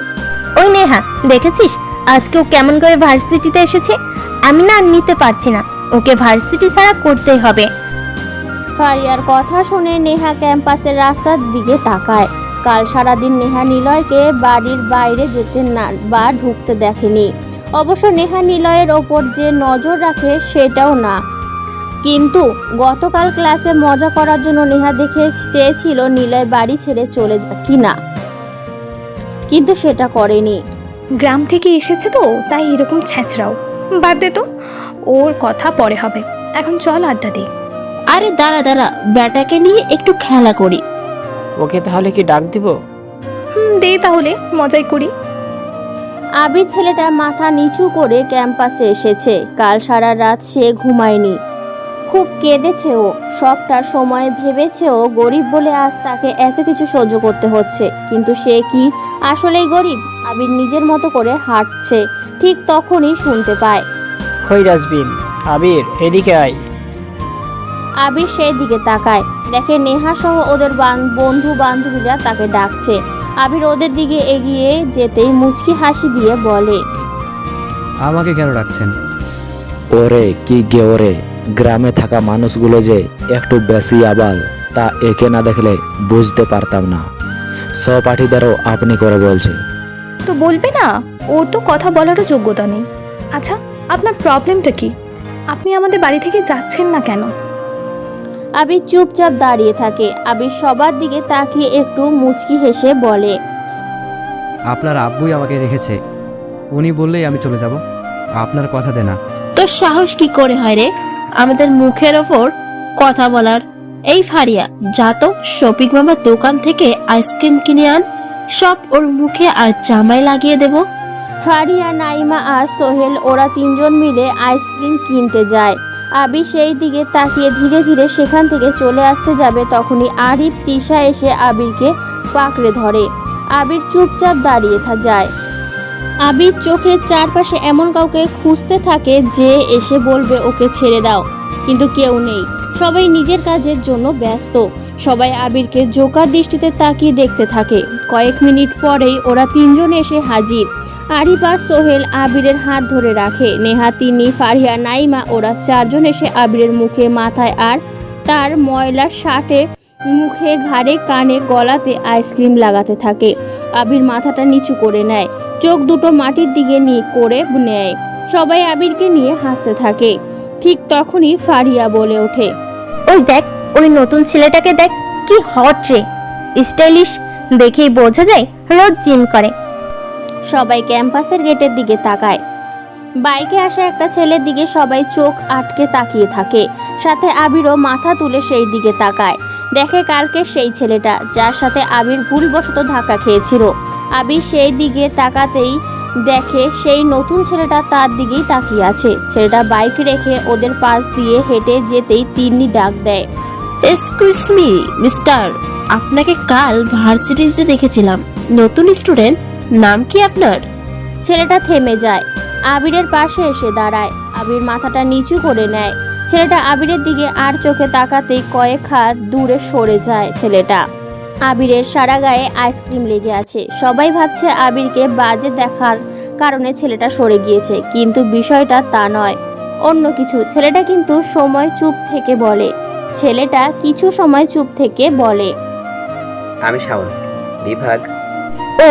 ওই নেহা, দেখেছিস আজকে ও কেমন করে ভার্সিটিতে এসেছে? আমি না আর নিতে পারছি না, ওকে ভার্সিটি ছাড়া করতেই হবে। ফারিয়ার কথা শুনে নেহা ক্যাম্পাসের রাস্তার দিকে তাকায়। কাল সারাদিন নেহা নিলয়কে বাড়ির বাইরে যেতে না বা ঢুকতে দেখেনি। অবশ্য নেহা নিলয়ের ওপর যে নজর রাখে সেটাও না, কিন্তু গতকাল ক্লাসে মজা করার জন্য নেহা দেখে চেয়েছিল নিলয় বাড়ি ছেড়ে চলে যায় কিনা, কিন্তু সেটা করেনি। গ্রাম থেকে এসেছে তো তাই এরকম ছ্যাঁচড়াও। বাদ দে তো, ওর কথা পরে হবে, এখন চল আড্ডা দিই। আরে দাঁড়া দাঁড়া, ব্যাটাকে নিয়ে একটু খেলা করি। ওকে তাহলে কি ডাক দিব? দে তাহলে, মজাই করি। আবির ছেলেটা মাথা নিচু করে ক্যাম্পাসে এসেছে। কাল সারা রাত সে ঘুমায়নি, খুব কেঁদেছে ও। সবটা সময় ভেবেছে ও গরিব বলে আজ তাকে এত কিছু সহ্য করতে হচ্ছে, কিন্তু সে কি আসলেই গরিব? আবির নিজের মতো করে হাঁটছে, ঠিক তখনই শুনতে পায়, কই রাজবিন, আবির এদিকে আয়। আবির সেই দিকে তাকায়, দেখে নেহা সহ ওদের বন্ধু বান্ধবীরা তাকে ডাকছে। আবির ওদের দিকে এগিয়ে যেতেই মুচকি হাসি দিয়ে বলে, আমাকে কেন ডাকছেন? ওরে কি গে ওরে, গ্রামে থাকা মানুষগুলো যে একটু বেশি আবাল, তা একে না দেখলে বুঝতে পারতাম না। সহপাঠীদেরও আপনি করে বলছে। তো বলবে না, ও তো কথা বলারও যোগ্যতা নেই। আচ্ছা, আপনার প্রবলেমটা কি? আপনি আমাদের বাড়ি থেকে যাচ্ছেন না কেন? আবির চুপচাপ দাঁড়িয়ে থাকে। আবির সবার দিকে তাকিয়ে একটু মুচকি হেসে বলে, আপনার আব্বুই আমাকে রেখেছে, উনি বললেই আমি চলে যাব, আপনার কথাতে না। তোর সাহস কি করে হয় রে আমাদের মুখের ওপর কথা বলার? এই ফারিয়া, যা তো শফিক মামার দোকান থেকে আইসক্রিম কিনে আন, সব ওর মুখে আর জামায় লাগিয়ে দেব। ফারিয়া, নাইমা আর সোহেল ওরা তিনজন মিলে আইসক্রিম কিনতে যায়। আবির সেই দিকে তাকিয়ে ধীরে ধীরে সেখান থেকে চলে আসতে যাবে, তখনই আরিফ, তিশা এসে আবিরকে পাকড়ে ধরে। আবির চুপচাপ দাঁড়িয়ে যায়। আবির চোখের চারপাশে এমন কাউকে খুঁজতে থাকে যে এসে বলবে ওকে ছেড়ে দাও, কিন্তু কেউ নেই। সবাই নিজের কাজের জন্য ব্যস্ত। সবাই আবিরকে জোকার দৃষ্টিতে তাকিয়ে দেখতে থাকে। কয়েক মিনিট পরেই ওরা তিনজন এসে হাজির। আরিফ আর সোহেল আবিরের হাত ধরে রাখে। নেহা, তিনি, ফারিয়া, নাইমা ওরা চারজন এসে আবিরের মুখে, মাথায় আর তার ময়লা শার্টে, মুখে, ঘাড়ে, কানে, গলাতে আইসক্রিম লাগাতে থাকে। আবির মাথাটা নিচু করে নেয়, চোখ দুটো মাটির দিকে করে নেয়। সবাই আবিরকে নিয়ে হাসতে থাকে। ঠিক তখনই ফারিয়া বলে ওঠে, ওই দেখ, ওই নতুন ছেলেটাকে দেখ, কি হট রে, স্টাইলিশ, দেখেই বোঝা যায় রোজ জিম করে। সবাই ক্যাম্পাসের গেটের দিকে তাকায়। বাইকে আসা একটা ছেলের দিকে সবাই চোখ আটকে তাকিয়ে থাকে। সাথে আবিরও মাথা তুলে সেই দিকে তাকায়। দেখে কালকে সেই ছেলেটা যার সাথে আবির ভুলবশত ধাক্কা খেয়েছিল। আবির সেই দিকে তাকাতেই দেখে সেই নতুন ছেলেটা তার দিকেই তাকিয়ে আছে। ছেলেটা বাইক রেখে ওদের পাশ দিয়ে হেঁটে যেতেই তিন্নি ডাক দেয়, এক্সকিউজ মি মিস্টার, আপনাকে কাল ভার্সিটিতে দেখেছিলাম, নতুন স্টুডেন্ট, নাম কি আপনার? ছেলেটা থেমে যায়, আবিরের পাশে এসে দাঁড়ায়। আবির মাথাটা নিচু করে নেয়। ছেলেটা আবিরের দিকে আর চোখে তাকাতেই কয়েক হাত দূরে সরে যায় ছেলেটা। আবিরের সারা গায়ে আইসক্রিম লেগে আছে। সবাই ভাবছে আবিরকে বাজে দেখার কারণে ছেলেটা সরে গিয়েছে, কিন্তু বিষয়টা তা নয়, অন্য কিছু। ছেলেটা কিন্তু কিছু সময় চুপ থেকে বলে, আমি শাওন, বিভাগ। ও,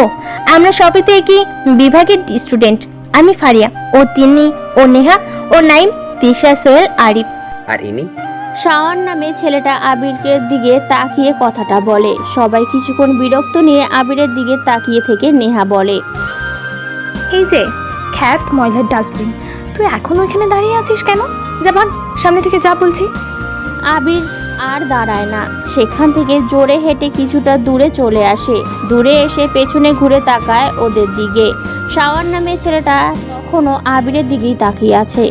আমরা সবই তো একই বিভাগের স্টুডেন্ট। আমি ফারিয়া, ও তিন্নি, ও নেহা, ও নাইম, তিশা, সোহেল, আরিফ। আর ইনি? শাওন নামে ছেলেটা আবিরের দিকে তাকিয়ে কথাটা বলে। সবাই কিছুক্ষণ বিরক্ত নিয়ে আবিরের দিকে তাকিয়ে থেকে নেহা বলে, এই যে খ্যাত ময়লার ডাস্টবিন, তুই এখনো এখানে দাঁড়িয়ে আছিস কেন? যা ভাগ, সামনে থেকে যা বলছি। আবির আর দাঁড়ায় না, সেখান থেকে জোরে হেঁটে কিছুটা দূরে চলে আসে। দূরে এসে পেছনে ঘুরে তাকায় ওদের দিকে। শাওন নামে ছেলেটা তখনও আবিরের দিকেই তাকিয়ে আছে।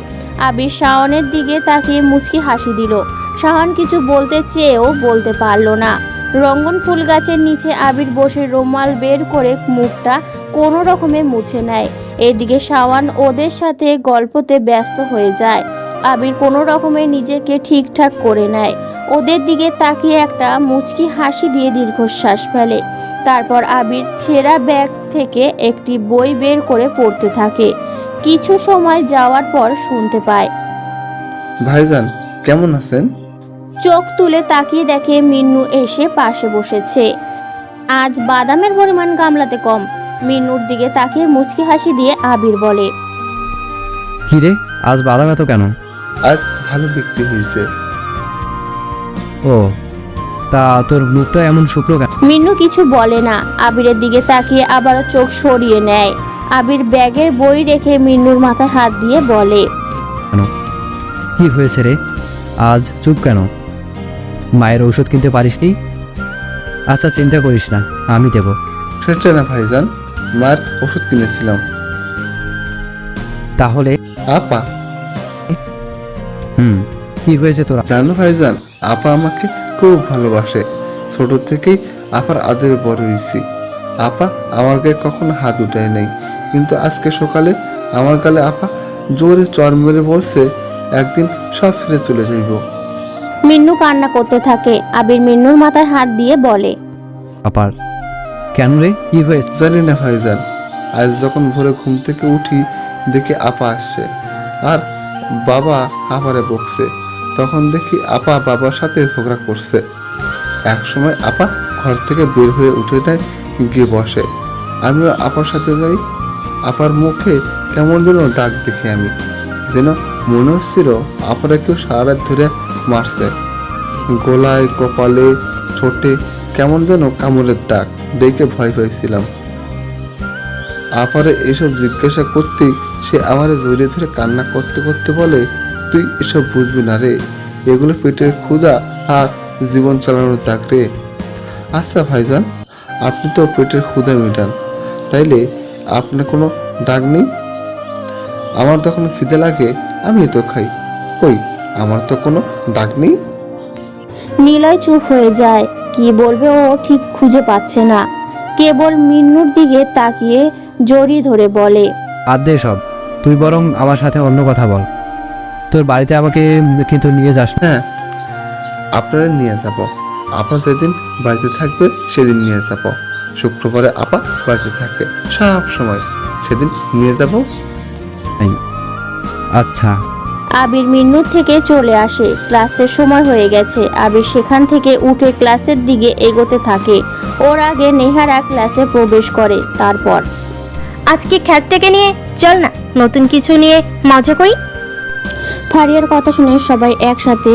আবির শাওনের দিকে তাকিয়ে মুচকি হাসি দিল। শাওন কিছু বলতে চেয়েও বলতে পারল না। রঙ্গন ফুল গাছের নিচে আবির বসে রুমাল বের করে মুখটা কোনো রকমে মুছে নেয়। এদিকে শাওন ওদের সাথে গল্পতে ব্যস্ত হয়ে যায়। আবির কোনো রকমে নিজেকে ঠিকঠাক করে নেয়। ওদের দিকে তাকিয়ে একটা মুচকি হাসি দিয়ে দীর্ঘশ্বাস ফেলে। তারপর আবির ছেঁড়া ব্যাগ থেকে একটি বই বের করে পড়তে থাকে। কিছু সময় যাওয়ার পর শুনতে পায়, ভাইজান কেমন আছেন? চোখ তুলে তাকিয়ে দেখে মিন্নু এসে পাশে বসেছে। আজ বাদামের পরিমাণ গামলাতে কম। মিন্নুর দিকে তাকিয়ে মুচকি হাসি দিয়ে আবির বলে, কি রে, আজ বাদাম এত কেন? আজ ভালো বিক্রি হয়েছে। ও, তা তোর মুখটা এমন শুকনো কেন? মিন্নু কিছু বলে না, আবিরের দিকে তাকিয়ে আবারও চোখ সরিয়ে নেয়। আবির ব্যাগের বই রেখে মিন্নুর মাথায় হাত দিয়ে বলে, কি হয়েছে রে, আজ চুপ কেন? মায়ের ঔষধ কিনতে পারিসনি? আচ্ছা চিন্তা করিস না, আমি দেব। সেটা না ভাইজান, মার ওষুধ কিনেছিলাম। তাহলে আপা, কি হয়েছে তোরা? জানো ভাইজান, আপা আমাকে খুব ভালোবাসে। ছোট থেকেই আপার আদরে বড় হয়েছি। আপা আমার গায়ে কখনো হাত উঠায় নাই, কিন্তু আজকে সকালে আমার গালে আপা জোরে চড় মেরে বলছে একদিন সব ছেড়ে চলে যাইব। মিন্নু কান্না করতে থাকে। আবির মিন্নুর মাথায় হাত দিয়ে বলে, আপার কেন রে, কি হয়েছে? জানি না ভাইজান, আজ যখন ভোরে ঘুম থেকে উঠি দেখি আপা আসছে আর বাবা আপারে বকছে। তখন দেখি আপা বাবার সাথে ঝগড়া করছে। এক সময় আপা ঘর থেকে বের হয়ে উঠে নেয়, গিয়ে বসে। আমিও আপার সাথে যাই। আপার মুখে কেমন যেন দাগ দেখি আমি, যেন মনে হচ্ছিল আপারা কেউ সারা রাত ধরে মারছে। গলায়, কপালে, ঠোঁটে কেমন যেন কামড়ের দাগ দেখে ভয় পাইছিলাম। আপারে এসব জিজ্ঞাসা করতেই সে আমারে জড়িয়ে ধরে কান্না করতে করতে বলে, তুই এসব বুঝবি না রে, এগুলো পেটের ক্ষুধা আর জীবন চালানোর দাগ রে। আচ্ছা ভাইজান, আপনি তো পেটের ক্ষুধা মেটান, তাইলে আপনার কোনো দাগ নেই? আমার যখন খিদে লাগে আমি তো খাই, কই আমার তো কোনো দাগ নেই। নিলয় চুপ হয়ে যায়। কি বলবে ও ঠিক খুঁজে পাচ্ছে না। কেবল মিন্নুর দিকে তাকিয়ে জড়িয়ে ধরে বলে, বাদ দে সব, তুই বরং আমার সাথে অন্য কথা বল। তোর বাড়িতে আমাকে কিন্তু নিয়ে যাস না। হ্যাঁ, আপনারা নিয়ে যাব। আপা যেদিন বাড়িতে থাকবে সেদিন নিয়ে যাব। শুক্রবারে আপা বাড়িতে থাকে সব সময়, সেদিন নিয়ে যাব। আচ্ছা। আবির মিন্নুর থেকে চলে আসে। ক্লাসের সময় হয়ে গেছে। আবির সেখান থেকে উঠে ক্লাসের দিকে এগোতে থাকে। ওর আগে নেহারা ক্লাসে প্রবেশ করে। তারপর, আজকে খ্যাতটাকে নিয়ে চল না নতুন কিছু নিয়ে মজা করি। ফারিয়ার কথা শুনে সবাই একসাথে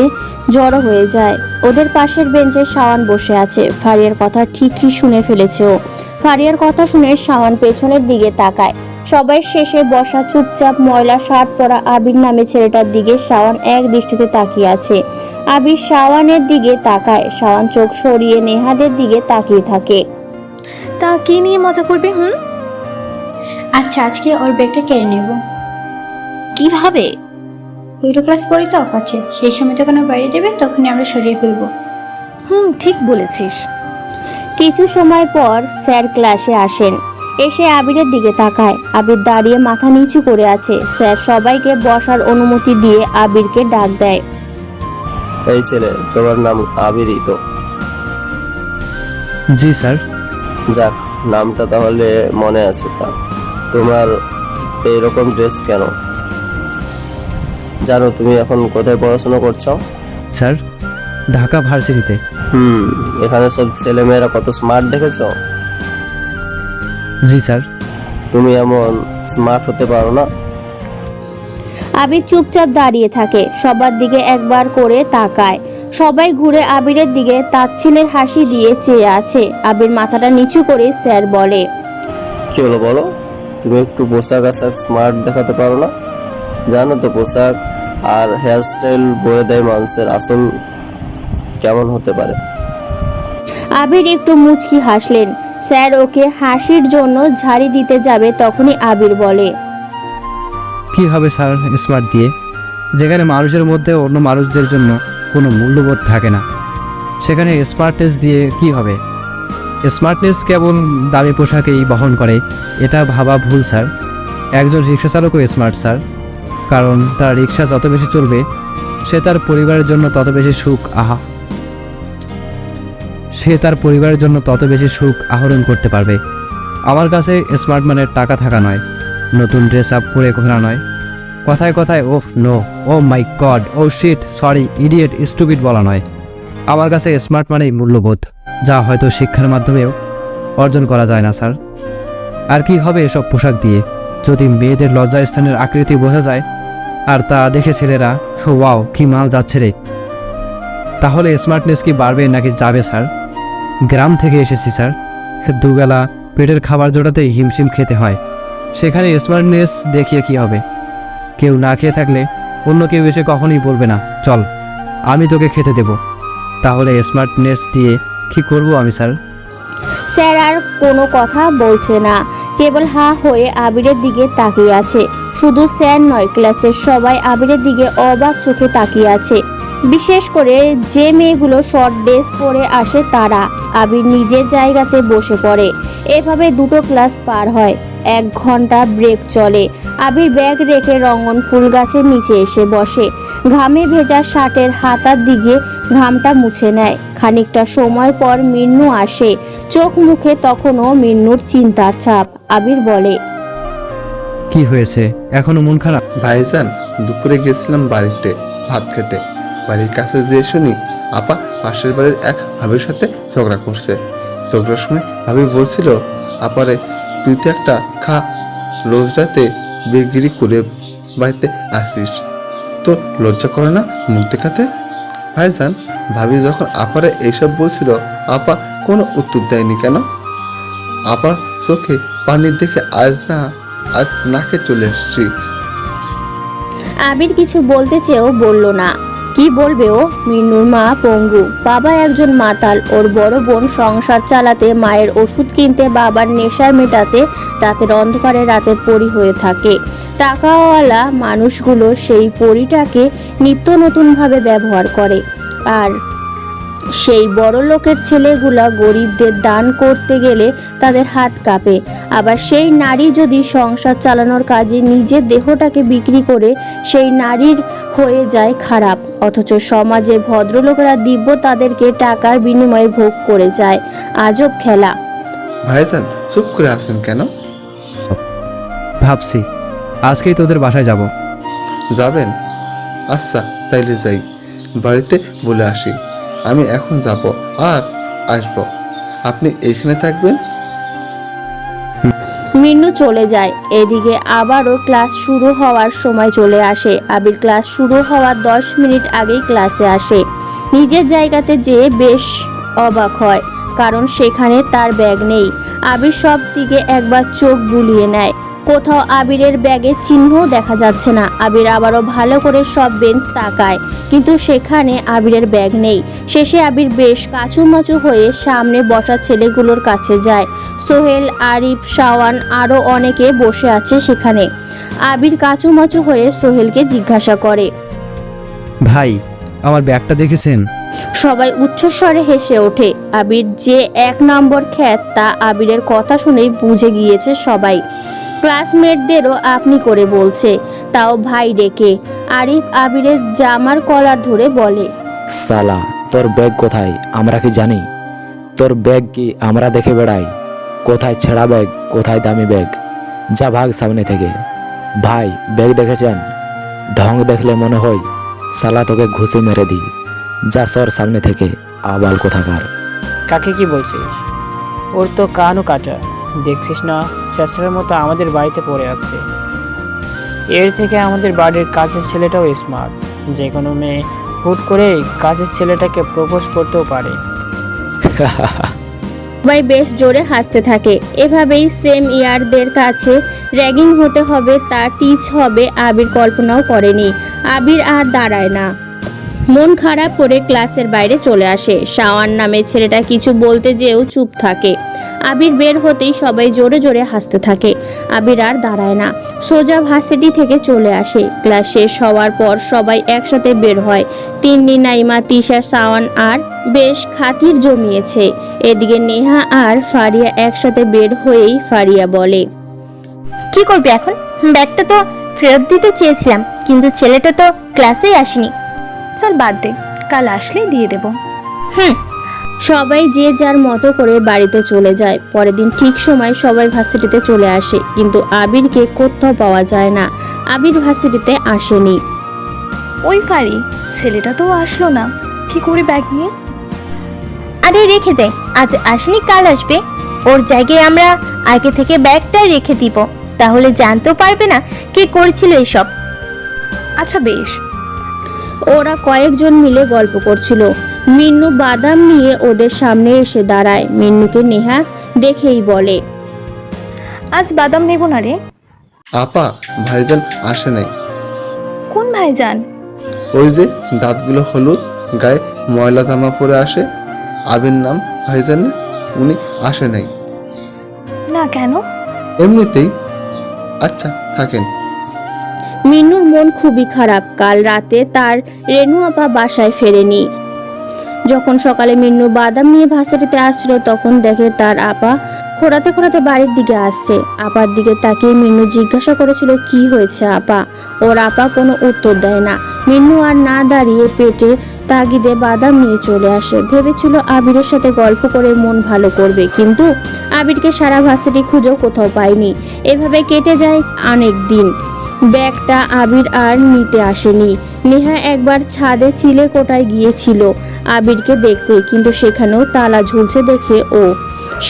জড়ো হয়ে যায়। ওদের পাশের বেঞ্চে শাওন বসে আছে। ফারিয়ার কথা ঠিকই শুনে ফেলেছে ও। ফারিয়ার কথা শুনে শাওন পেছনের দিকে তাকায়। সবাই শেষে বসা চুপচাপ ময়লা শার্ট পরা আবির নামে ছেলেটার দিকে শাওন এক দৃষ্টিতে তাকিয়ে আছে। আবির শাওনের দিকে তাকায়। শাওন চোখ সরিয়ে নেহাদের দিকে তাকিয়ে থাকে। তা কি নিয়ে মজা করবে? আচ্ছা, আজকে ওর ব্যাগটা কেড়ে নেব। কিভাবে? 2 ক্লাস পরে তো অফ আছে, সেই সময় যখন ও বাইরে যাবে তখনই আমরা সরিয়ে ফেলবো। ঠিক বলেছিস। কিছু সময় পর স্যার ক্লাসে আসেন। এসে আবিরের দিকে তাকায়। আবির দাঁড়িয়ে মাথা নিচু করে আছে। স্যার সবাইকে বসার অনুমতি দিয়ে আবিরকে ডাক দেয়। এই ছেলে, তোমার নাম আবিরই তো? জি স্যার। যাক, নামটা তাহলে মনে আছে। তা তোমার এইরকম ড্রেস কেন? জানো তুমি এখন কোথায় পড়াশোনা করছো? স্যার, ঢাকা ভার্সিটিতে। এখানে সব ছেলেমেয়েরা কত স্মার্ট দেখেছো? জি স্যার। তুমি এমন স্মার্ট হতে পারো না? আবির চুপচাপ দাঁড়িয়ে থাকে। সবার দিকে একবার করে তাকায়। সবাই ঘুরে আবিরের দিকে তাচ্ছিলের হাসি দিয়ে চেয়ে আছে। আবির মাথাটা নিচু করে স্যার বলে, কি হলো বলো? তুমি একটু পোশাক আশাক স্মার্ট দেখাতে পারো না? জানো তো পোশাক আর হেয়ারস্টাইল বলে দেয় মানুষের আসল কেমন হতে পারে। আবির একটু মুচকি হাসলেন। স্যার ওকে হাসির জন্য ঝাড়ি দিতে যাবে, তখনই আবির বলে, কি হবে স্যার স্মার্ট দিয়ে? যেখানে মানুষের মধ্যে অন্য মানুষদের জন্য কোনো মূল্যবোধ থাকে না, সেখানে স্মার্টনেস দিয়ে কি হবে? স্মার্টনেস কেবল দামি পোশাকেই বহন করে, এটা ভাবা ভুল স্যার। একজন রিক্সা চালকও স্মার্ট স্যার, কারণ তার রিক্সা যত বেশি চলবে সে তার পরিবারের জন্য তত বেশি সুখ আহরণ করতে পারবে। আমার কাছে স্মার্ট মানে টাকা থাকা নয়, নতুন ড্রেস আপ পরে ঘোরা নয়, কথায় কথায় ওফ নো, ও মাই গড, ও শিট, সরি, ইডিয়েট, স্টুপিড বলা নয়। আমার কাছে স্মার্ট মানেই মূল্যবোধ, যা হয়তো শিক্ষার মাধ্যমেও অর্জন করা যায় না স্যার। আর কি হবে এসব পোশাক দিয়ে? যদি মেয়েদের লজ্জাস্থানের আকৃতি বোঝা যায় আর তা দেখে ছেলেরা ওয়াও কি মাল যাচ্ছে রে, তাহলে স্মার্টনেস কি বাড়বে নাকি যাবে স্যার? গ্রাম থেকে এসেছি স্যার, দুবেলা পেটের খাবার জোটাতেই হিমশিম খেতে হয়, সেখানে স্মার্টনেস দেখিয়ে কি হবে? কেউ না খেয়ে থাকলে অন্য কেউ এসে কখনোই বলবে না চল আমি তোকে খেতে দেব। তাহলে স্মার্টনেস দিয়ে কি করব আমি স্যার? স্যার আর কোনো কথা বলছে না, কেবল হা হয়ে আবিরের দিকে তাকিয়ে আছে। শুধু স্যার নয়, ক্লাসের সবাই আবিরের দিকে অবাক চোখে তাকিয়ে আছে। বিশেষ করে যে মেয়েগুলো শর্ট ড্রেস পরে আসে তারা। আবির নিজের জায়গাতে বসে পড়ে। এভাবে দুটো ক্লাস পার হয়, 1 ঘন্টা ব্রেক চলে। আবির ব্যাগ রেখে রঙ্গন ফুল গাছের নিচে এসে বসে। ঘামে ভেজা শার্টের হাতার দিকে ঘামটা মুছে নেয়। খানিকটা সময় পর মিন্নু আসে, চোখ মুখে তখনও মিন্নুর চিন্তার ছাপ। আবির বলে, কি হয়েছে, এখনো মন খারাপ? ভাইজান, দুপুরে গেছিলাম বাড়িতে ভাত খেতে। বাড়ির কাছে যেয়ে শুনি আপা পাশের বাড়ির এক ভাবির সাথে ঝগড়া করছে। ঝগড়ার সময় ভাবি বলছিল, আপারে তুই তো একটা খা, রোজ রাতে বেগিরি করে বাড়িতে আসিস, তোর লজ্জা করে না মুখ দেখাতে? ভাইজান, ভাবি যখন আপারে এইসব বলছিল, আপা কোনো উত্তর দেয়নি কেন? আপার চোখে পানি দেখে আজ নাকে চলে এসছি। আবির কিছু বলতে চেয়েও বলল না। কি বলবে ও? মিন্নুর মা পঙ্গু, বাবা একজন মাতাল, ওর বড় বোন সংসার চালাতে, মায়ের ওষুধ কিনতে, বাবার নেশার মেটাতে রাতের অন্ধকারে রাতের পরী হয়ে থাকে। টাকাওয়ালা মানুষগুলো সেই পরীটাকে নিত্য নতুনভাবে ব্যবহার করে, আর সেই বড় লোকের ছেলেগুলা গরিবদের দান করতে গেলে তাদের হাত কাঁপে। আবার সেই নারী যদি সংসার চালানোর কাজে নিজের দেহটাকে বিক্রি করে, সেই নারীর হয়ে যায় খারাপ। অথচ সমাজের ভদ্রলোকেরা দিব্য তাদেরকে টাকার বিনিময়ে ভোগ করে যায়। আজব খেলা। ভাইজান, চুপ করে আছেন কেন? ভাবছি আজকেই তোদের বাসায় যাব। যাবেন? আচ্ছা, তাইলে যাই। বাড়িতে বলে আসি আমি এখন যাব আর আসব, আপনি এইখানে থাকবেন। মিন্নু চলে যায়। এদিকে আবারও ক্লাস শুরু হওয়ার সময় চলে আসে। আবির ক্লাস শুরু হওয়ার 10 মিনিট আগেই ক্লাসে আসে। নিজের জায়গাতে যেয়ে বেশ অবাক হয়, কারণ সেখানে তার ব্যাগ নেই। আবির সব দিকে একবার চোখ বুলিয়ে নেয়, কোথাও আবিরের ব্যাগের চিহ্নও দেখা যাচ্ছে না। আবির আবারও ভালো করে সব বেঞ্চ তাকায়, কিন্তু সেখানে আবিরের ব্যাগ নেই। শেষে আবির বেশ কাচুমাচু হয়ে সামনে বসা ছেলেগুলোর কাছে যায়। সোহেল, আরিফ, শাওয়ান আরও অনেকে বসে আছে সেখানে। আবির কাচুমাচু হয়ে সোহেলকে জিজ্ঞাসা করে, ভাই, আমার ব্যাগটা দেখেছেন? সবাই উচ্চস্বরে হেসে ওঠে। আবির যে 1 নম্বর খ্যাত তা আবিরের কথা শুনেই বুঝে গিয়েছে সবাই। ক্লাসমেটদেরও আপনি করে বলছে, তাও ভাই ডেকে। আরিফ আবিরের জামার কলার ধরে বলে, সালা, তোর ব্যাগ কোথায় আমরা কি জানি? তোর ব্যাগ কি আমরা দেখে বেড়াই? কোথায় ছেঁড়া ব্যাগ, কোথায় দামি ব্যাগ? যা ভাগ সামনে থেকে। ভাই, ব্যাগ দেখেছেন? ঢং দেখলে মনে হয় সালা তোকে ঘুষি মেরে দিই। যা সর সামনে থেকে, আবাল কোথাকার। কাকে কি বলছিস? ওর তো কানও কাটা, দেখছিস না চেঁচার মতো আমাদের বাড়িতে পড়ে আছে। এর থেকে আমাদের বাড়ির কাছের ছেলেটাও স্মার্ট, যে কোনো মেয়ে হুট করে কাছের ছেলেটাকে প্রপোজ করতেও পারে। সবাই বেশ জোরে হাসতে থাকে। এভাবেই সেম ইয়ারদের কাছে র্যাগিং হতে হবে, তা টিচ হবে আবির কল্পনাও করেনি। আবির আর দাঁড়ায় না, মন খারাপ করে ক্লাসের বাইরে চলে আসে। শাওন নামে ছেলেটা কিছু বলতে যেও চুপ থাকে। আবির বের হতেই সবাই জোরে জোরে হাসতে থাকে। আবির আর দাঁড়ায় না, সোজা ভার্সিটি থেকে চলে আসে। ক্লাস শেষ হওয়ার পর সবাই একসাথে বের হয়। তিন্নি, নাইমা, তিশা, শাওন আর বেশ খাতির জমিয়েছে। এদিকে নেহা আর ফারিয়া একসাথে বের হয়েই ফারিয়া বলে, কি করবি এখন? ব্যাগটা তো ফেরত দিতে চেয়েছিলাম, কিন্তু ছেলেটা তো ক্লাসেই আসেনি। চল বাদ দে, কাল আসলেই দিয়ে দেবো। সবাই যে যার মতো করে বাড়িতে চলে যায়। পরের দিন ঠিক সময় সবাই ভার্সিটিতে চলে আসে, কিন্তু আবিরকে কোথাও পাওয়া যায় না। আবির ভার্সিটিতে আসেনি। ওই ফারি, ছেলেটা তো আসলো না, কি করে ব্যাগ নিয়ে? আরে রেখে দে, আজ আসেনি কাল আসবে। ওর জায়গায় আমরা আগে থেকে ব্যাগটা রেখে দিব, তাহলে জানতেও পারবে না কে করেছিল এসব। আচ্ছা বেশ। ওরা কয়েকজন মিলে গল্প করছিল। মিন্নু বাদাম নিয়ে ওদের সামনে এসে দাঁড়ায়। মিন্নুকে নেহা দেখেই বলে, আজ বাদাম নেব না রে। আপা, ভাইজান আসে নাই। কোন ভাইজান? ওই যে দাঁতগুলো হলুদ, গায়ে ময়লা জামা পরে আসে, আবির নাম ভাইজানের, উনি আসে নাই। না কেন? এমনিতেই। আচ্ছা থাকেন। মিন্নুর মন খুবই খারাপ। কাল রাতে তার রেনু আপা বাসায় ফেরেনি। যখন সকালে মিন্নু বাদাম নিয়ে ভার্সিটিতে আসছিল, তখন দেখে তার আপা খোঁড়াতে খোঁড়াতে বাড়ির দিকে আসছে। আপার দিকে তাকিয়ে মিন্নু জিজ্ঞাসা করেছিল, কি হয়েছে আপা? ওর আপা কোনো উত্তর দেয় না। মিন্নু আর না দাঁড়িয়ে পেটে তাগিদে বাদাম নিয়ে চলে আসে। ভেবেছিল আবিরের সাথে গল্প করে মন ভালো করবে, কিন্তু আবিরকে সারা ভার্সিটি খুঁজেও কোথাও পায়নি। এভাবে কেটে যায় অনেক দিন। ব্যাগটা আবির আর নিতে আসেনি। নেহা একবার ছাদে চিলে কোটায় গিয়েছিল আবিরকে দেখতে, কিন্তু সেখানেও তালা ঝুলছে দেখে ও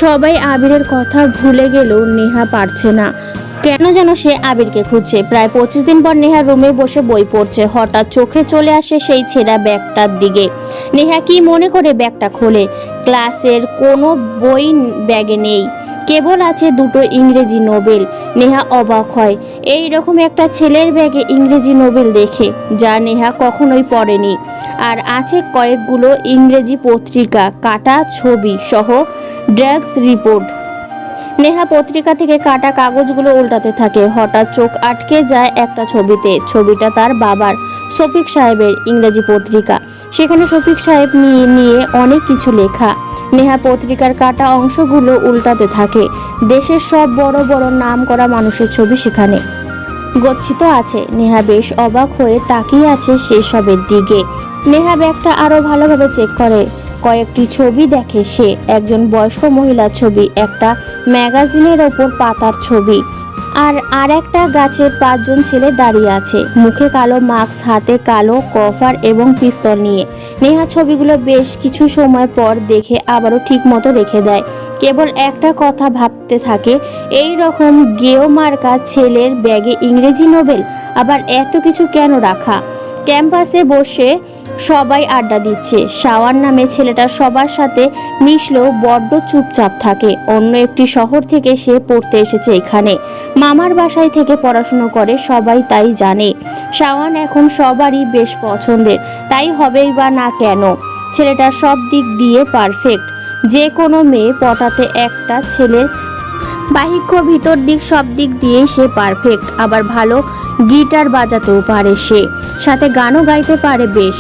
সবাই আবিরের কথা ভুলে গেলেও নেহা পারছে না, কেন যেন সে আবিরকে খুঁজছে। প্রায় 25 দিন পর নেহা রুমে বসে বই পড়ছে। হঠাৎ চোখে চলে আসে সেই ছেঁড়া ব্যাগটার দিকে। নেহা কি মনে করে ব্যাগটা খোলে। ক্লাসের কোনো বই ব্যাগে নেই, কেবল আছে দুটো ইংরেজি নোবেল। নেহা অবাক হয় এই রকম একটা ছেলের ব্যাগে ইংরেজি নোবেল দেখে, যা নেহা কখনোই পড়েনি। আর আছে কয়েকগুলো ইংরেজি পত্রিকা, কাটা ছবি সহ ড্রাগস রিপোর্ট। নেহা পত্রিকা থেকে কাটা কাগজগুলো উল্টাতে থাকে। হঠাৎ চোখ আটকে যায় একটা ছবিতে। ছবিটা তার বাবার, শফিক সাহেবের ইংরেজি পত্রিকা। সেখানে শফিক সাহেব নিয়ে অনেক কিছু লেখা। নেহা পত্রিকার কাটা অংশগুলো উল্টাতে থাকে। দেশের সব বড় বড় নাম করা মানুষের ছবি সেখানে গচ্ছিত আছে। নেহা বেশ অবাক হয়ে তাকিয়ে আছে সেসবের দিকে। নেহা ব্যাগটা আরো ভালোভাবে চেক করে। কয়েকটি ছবি দেখে সে, একজন বয়স্ক মহিলার ছবি, একটা ম্যাগাজিনের ওপর পাতার ছবি, আর একটা গাছে 5 জন ছেলে দাঁড়িয়ে আছে, মুখে কালো মাস্ক, হাতে কালো কভার এবং পিস্তল নিয়ে। নেহা ছবিগুলো বেশ কিছু সময় পর দেখে আবারও ঠিক মতো রেখে দেয়। কেবল একটা কথা ভাবতে থাকে, এই রকম গেও মার্কা ছেলের ব্যাগে ইংরেজি নোবেল, আবার এত কিছু কেন রাখা? ক্যাম্পাসে বসে সবাই আড্ডা দিচ্ছে। শাওন নামে ছেলেটা সবার সাথে মিশলেও বড্ড চুপচাপ থাকে। অন্য একটি শহর থেকে সে পড়তে এসেছে এখানে, মামার বাসায় থেকে পড়াশুনো করে, সবাই তাই জানে। শাওন এখন সবারই বেশ পছন্দের, তাই হবেই বা না কেন। ছেলেটা সব দিক দিয়ে পারফেক্ট। যে কোনো মেয়ে পটাতে একটা ছেলের বাহিক্য ভিতর দিক সব দিক দিয়ে সে পারফেক্ট। আবার ভালো গিটার বাজাতেও পারে সে, সাথে গানও গাইতে পারে বেশ।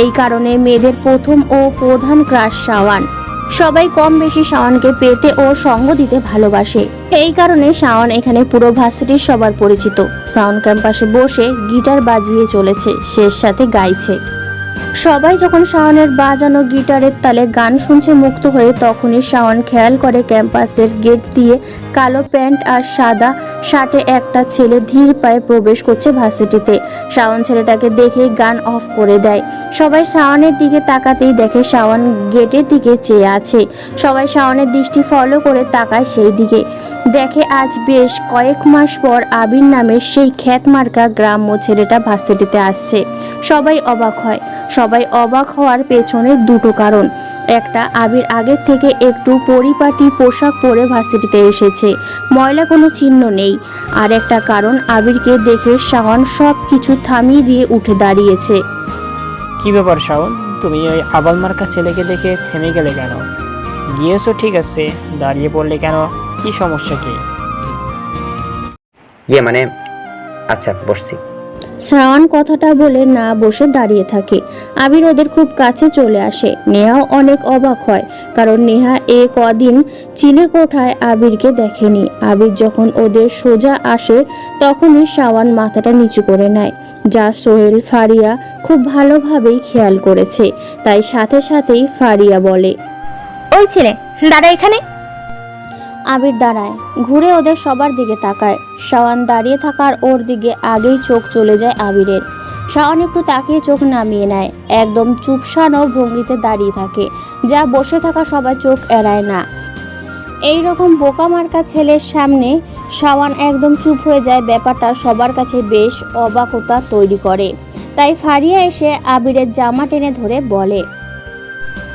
এই কারণে মেয়েদের প্রথম ও প্রধান ক্রাশ শাওন। সবাই কম বেশি শাওনকে পেতে ও সঙ্গ দিতে ভালোবাসে। এই কারণে শাওন এখানে পুরো ভার্সিটির সবার পরিচিত। শাওন ক্যাম্পাসে বসে গিটার বাজিয়ে চলেছে, সে সাথে গাইছে। সবাই যখন শাওনের বাজানো গিটারের তালে গান শুনছে মুক্ত হয়ে, তখনই শাওন খেয়াল করে ক্যাম্পাসের গেট দিয়ে কালো প্যান্ট আর সাদা শার্টে একটা ছেলে ধীর পায়ে প্রবেশ করছে ভার্সিটিতে। শাওন ছেলেটাকে দেখেই গান অফ করে দেয়। সবাই শাওনের দিকে তাকাতেই দেখে শাওন গেটের দিকে চেয়ে আছে। সবাই শাওনের দৃষ্টি ফলো করে তাকায় সেই দিকে। দেখে আজ বেশ কয়েক মাস পর আবির নামের সেই খ্যাতমার্কা গ্রাম্য ছেলেটা ভার্সিটিতে আসছে। সবাই অবাক হয়। সবাই অবাক হওয়ার পেছনে দুটো কারণ। একটা আবির আগের থেকে একটু পরিপাটি পোশাক পরে ভার্সিটিতে এসেছে, ময়লা কোনো চিহ্ন নেই। আর একটা কারণ, আবিরকে দেখে শাওন সব কিছু থামিয়ে দিয়ে উঠে দাঁড়িয়েছে। কি ব্যাপার শাওন, তুমি ওই আবাল মার্কা ছেলেকে দেখে থেমে গেলে কেন? গিয়েছো ঠিক আছে, দাঁড়িয়ে পড়লে কেন? কি সমস্যা কি? মানে আচ্ছা বসছি। শ্রাবণ কথাটা বলে না বসে দাঁড়িয়ে থাকে। আবির ওদের খুব কাছে চলে আসে। নেহাও অনেক অবাক হয়, কারণ নেহা কদিন চিলেকোঠায় আবিরকে দেখেনি। আবির যখন ওদের সোজা আসে তখনই শাওন মাথাটা নিচু করে নেয়, যা সোহেল ফারিয়া খুব ভালোভাবেই খেয়াল করেছে। তাই সাথে সাথেই ফারিয়া বলে, ওই ছেলে দাঁড়া এখানে। আবির দাঁড়ায়, ঘুরে ওদের সবার দিকে তাকায়। শাওন দাঁড়িয়ে থাকার ওর দিকে আগেই চোখ চলে যায় আবিরের। শাওন একটু তাকিয়ে চোখ নামিয়ে নেয়, একদম চুপসানো ভঙ্গিতে দাঁড়িয়ে থাকে, যা বসে থাকা সবাই চোখ এড়ায় না। এই রকম বোকা মার্কা ছেলের সামনে শাওন একদম চুপ হয়ে যায়। ব্যাপারটা সবার কাছে বেশ অবাকতা তৈরি করে। তাই ফারিয়া এসে আবিরের জামা টেনে ধরে বলে,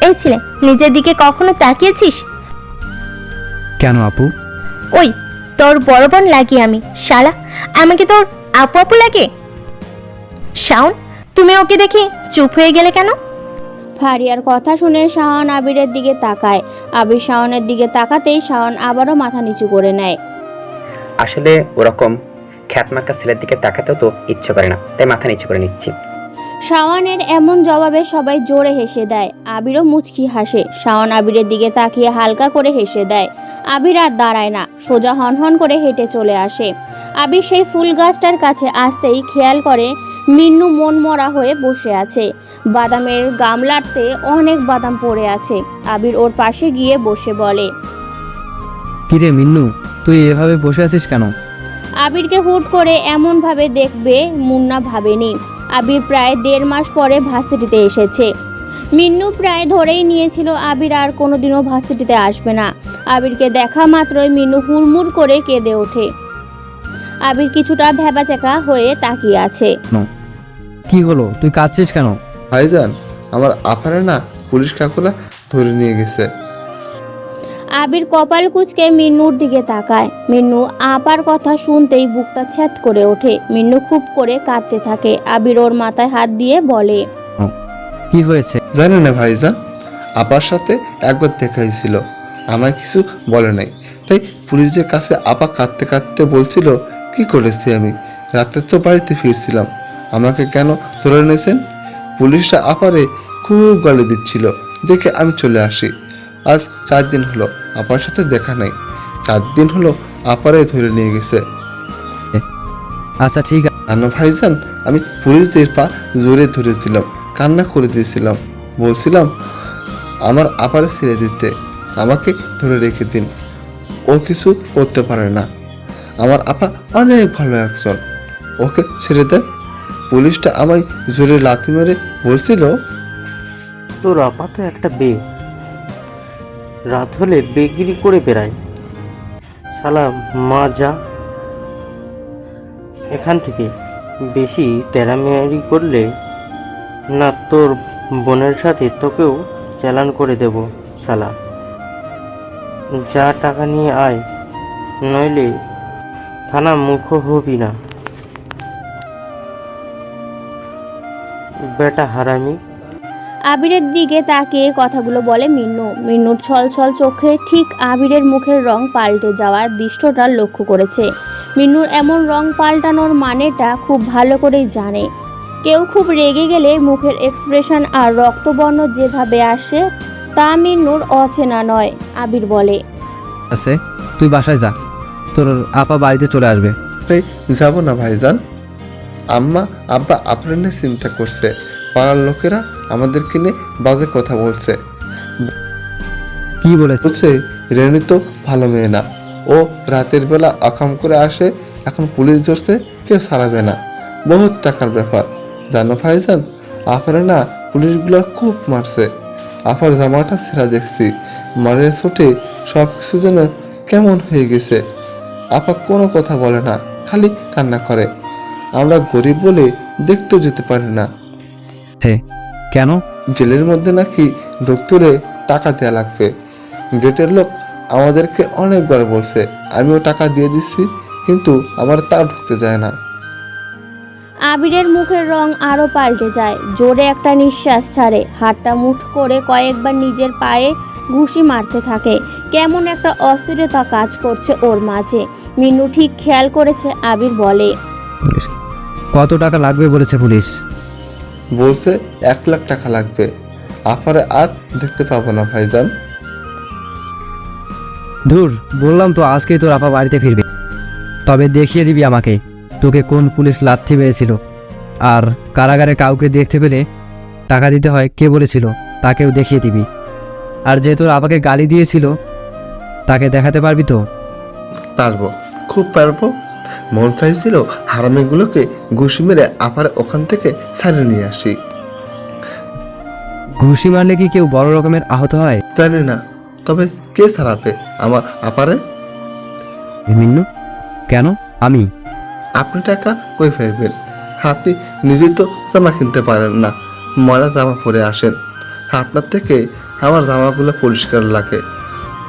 এই ছেলে নিজের দিকে কখনো তাকিয়েছিস? কেন আপু? ওই তোর বড় বোন লাগি আমি, শালা আমাকে তোর আপু আপু লাগে? শাওন, তুমি ওকে দেখে চুপ হয়ে গেলে কেন? ফারিয়ার কথা শুনে শাওন আবিরের দিকে তাকায়। আবির শাওনের দিকে তাকাতেই শাওন আবারও মাথা নিচু করে নেয়। আসলে ওরকম খ্যাতমার্কা ছেলের দিকে তাকাতেও তো ইচ্ছে করে না, তাই মাথা নিচু করে নিচ্ছি। শাওনের এমন জবাবে সবাই জোরে হেসে দেয়। আবিরও মুচকি হাসে। শাওন আবিরের দিকে তাকিয়ে হালকা করে হেসে দেয়। আবির আর দাঁড়ায় না, সোজা হনহন করে হেঁটে চলে আসে। আবির সেই ফুল গাছটার কাছে আসতেই খেয়াল করে মিন্নু মন মরা হয়ে বসে আছে। বাদামের গামলাতে অনেক বাদাম পড়ে আছে। আবির ওর পাশে গিয়ে বসে বলে, কিরে মিন্নু, তুই এভাবে বসে আছিস কেন? আবিরকে হুট করে এমনভাবে দেখবে মুন্না ভাবেনি। আবির প্রায় 1.5 মাস পরে ভার্সিটিতে এসেছে। মিন্নু প্রায় ধরেই নিয়েছিল আবির আর কোনোদিনও ভার্সিটিতে আসবে না। আবিরকে দেখা মাত্রই মিন্নু হুড়মুড় করে কেঁদে ওঠে। আবির কিছুটা ভ্যাবাচ্যাকা হয়ে তাকিয়ে আছে। কি হলো, তুই কাঁদছিস কেন? ভাইজান, আমার আপারে না পুলিশ কাকুরা ধরে নিয়ে গেছে। আবির কপাল কুঁচকে মিন্নুর দিকে তাকায়। মিন্নু আপার কথা শুনতেই বুকটা ছ্যাদ করে ওঠে। মিন্নু খুব করে কাঁদতে থাকে। আবির ওর মাথায় হাত দিয়ে বলে, কি হয়েছে? জানি না ভাইজান, আপার সাথে একবার দেখা হয়েছিল, আমায় কিছু বলে নাই। তাই পুলিশের কাছে আপা কাঁদতে কাঁদতে বলছিল, কি করেছি আমি? রাতে তো বাড়িতে ফিরছিলাম, আমাকে কেন ধরে নিয়েছেন? পুলিশরা আপারে খুব গালি দিচ্ছিল, দেখে আমি চলে আসি। আজ 4 দিন হলো আপার সাথে দেখা নাই। 4 দিন হলো আপারে ধরে নিয়ে গেছে। আচ্ছা ঠিক আছে। জানো ভাইজান, আমি পুলিশদের পা জোরে ধরেছিলাম, কান্না করে দিয়েছিলাম, বলছিলাম আমার আপারে ছেড়ে দিতে, আমাকে ধরে রেখে দিন, ও কিছু করতে পারে না। আমার আপা অনেক ভালো একজন, ওকে ছেড়ে দেন। পুলিশটা আমায় জোরে লাথি মেরে বলছিল, তোর আপা তো একটা বে, রাত হলে বেগিরি করে বেড়ায়। শালা মা যা এখান থেকে, বেশি তেরামেয়ারি করলে না তোর বোনের সাথে তোকেও চালান করে দেব। শালা যা, টাকা নিয়ে আয়, নইলে থানা মুখ হবি না, বেটা হারামি। আবিরের দিকে তাকিয়ে কথাগুলো বলে মিন্নু। মিন্নুর ছলছল চোখে ঠিক আবিরের মুখের রং পাল্টে যাওয়ার দৃশ্যটা লক্ষ্য করেছে। মিন্নুর এমন রং পাল্টানোর মানেটা খুব ভালো করেই জানে। কেউ খুব রেগে গেলে মুখের এক্সপ্রেশন আর রক্তবর্ণ যেভাবে আসে তা মিন্নুর অচেনা নয়। আবির বলে, আছে, তুই বাসায় যা, তোর আপা বাড়িতে চলে আসবে। তাই যাব না ভাইজান, আম্মা আব্বা আপনার নিয়ে চিন্তা করছে, পাড়ার লোকেরা আমাদেরকে নিয়ে বাজে কথা বলছে। কি বলেছে? বলছে রেনি তো ভালো মেয়ে না, ও রাতের বেলা আকাম করে আসে, এখন পুলিশ ধরছে, কেউ ছাড়াবে না, বহুত টাকার ব্যাপার। জানো ভাইজান, আপারে না পুলিশগুলো খুব মারছে। আপার জামাটা ছেঁড়া দেখছি, মারের ছুটে সব কিছু যেন কেমন হয়ে গেছে। আপা কোনো কথা বলে না, খালি কান্না করে। আমরা গরিব বলে দেখতেও যেতে পারি না। কেন? জেলের মধ্যে নাকি ডক্টরে টাকা দেওয়া লাগবে। গেটের লোক আমাদেরকে অনেকবার বলছে, আমিও টাকা দিয়ে দিচ্ছি, কিন্তু আমার তাও ঢুকতে দেয় না। আবিরের মুখের রং আরও পাল্টে যায়, জোরে একটা নিঃশ্বাস ছাড়ে, হাতটা মুঠ করে কয়েকবার নিজের পায়ে ঘুষি মারতে থাকে। কেমন একটা অস্থিরতা কাজ করছে ওর মাঝে। মিনু ঠিক খেয়াল করেছে। আবির বলে, কত টাকা লাগবে বলেছে পুলিশ? বলছে 1 লাখ টাকা লাগবে। আপারে আর দেখতে পাবো না ভাইজান। ধুর, বললাম তো আজকেই তোর আপা বাড়িতে ফিরবে। তবে দেখিয়ে দিবি আমাকে তোকে কোন পুলিশ লাথি মেরেছিল, আর কারাগারে কাউকে দেখতে পেলে টাকা দিতে হয় কে বলেছিল তাকেও দেখিয়ে দিবি। আর যে তোর আপাকে গালি দিয়েছিল তাকে দেখাতে পারবি তো? পারবো, খুব পারবো। মন চাইছিল হারামিগুলোকে ঘুষি মেরে আপারে ওখান থেকে ছাড়িয়ে নিয়ে আসি। ঘুষি মারলে কি কেউ বড় রকমের আহত হয়? জানি না, তবে কে ছাড়াবে আমার আপারে? মিন্নু, কেন আমি? আপনি টাকা কই পাইবেন? আপনি নিজে তো জামা কিনতে পারেন না, ময়লা জামা পরে আসেন। আপনার থেকে আমার জামাগুলো পরিষ্কার লাগে।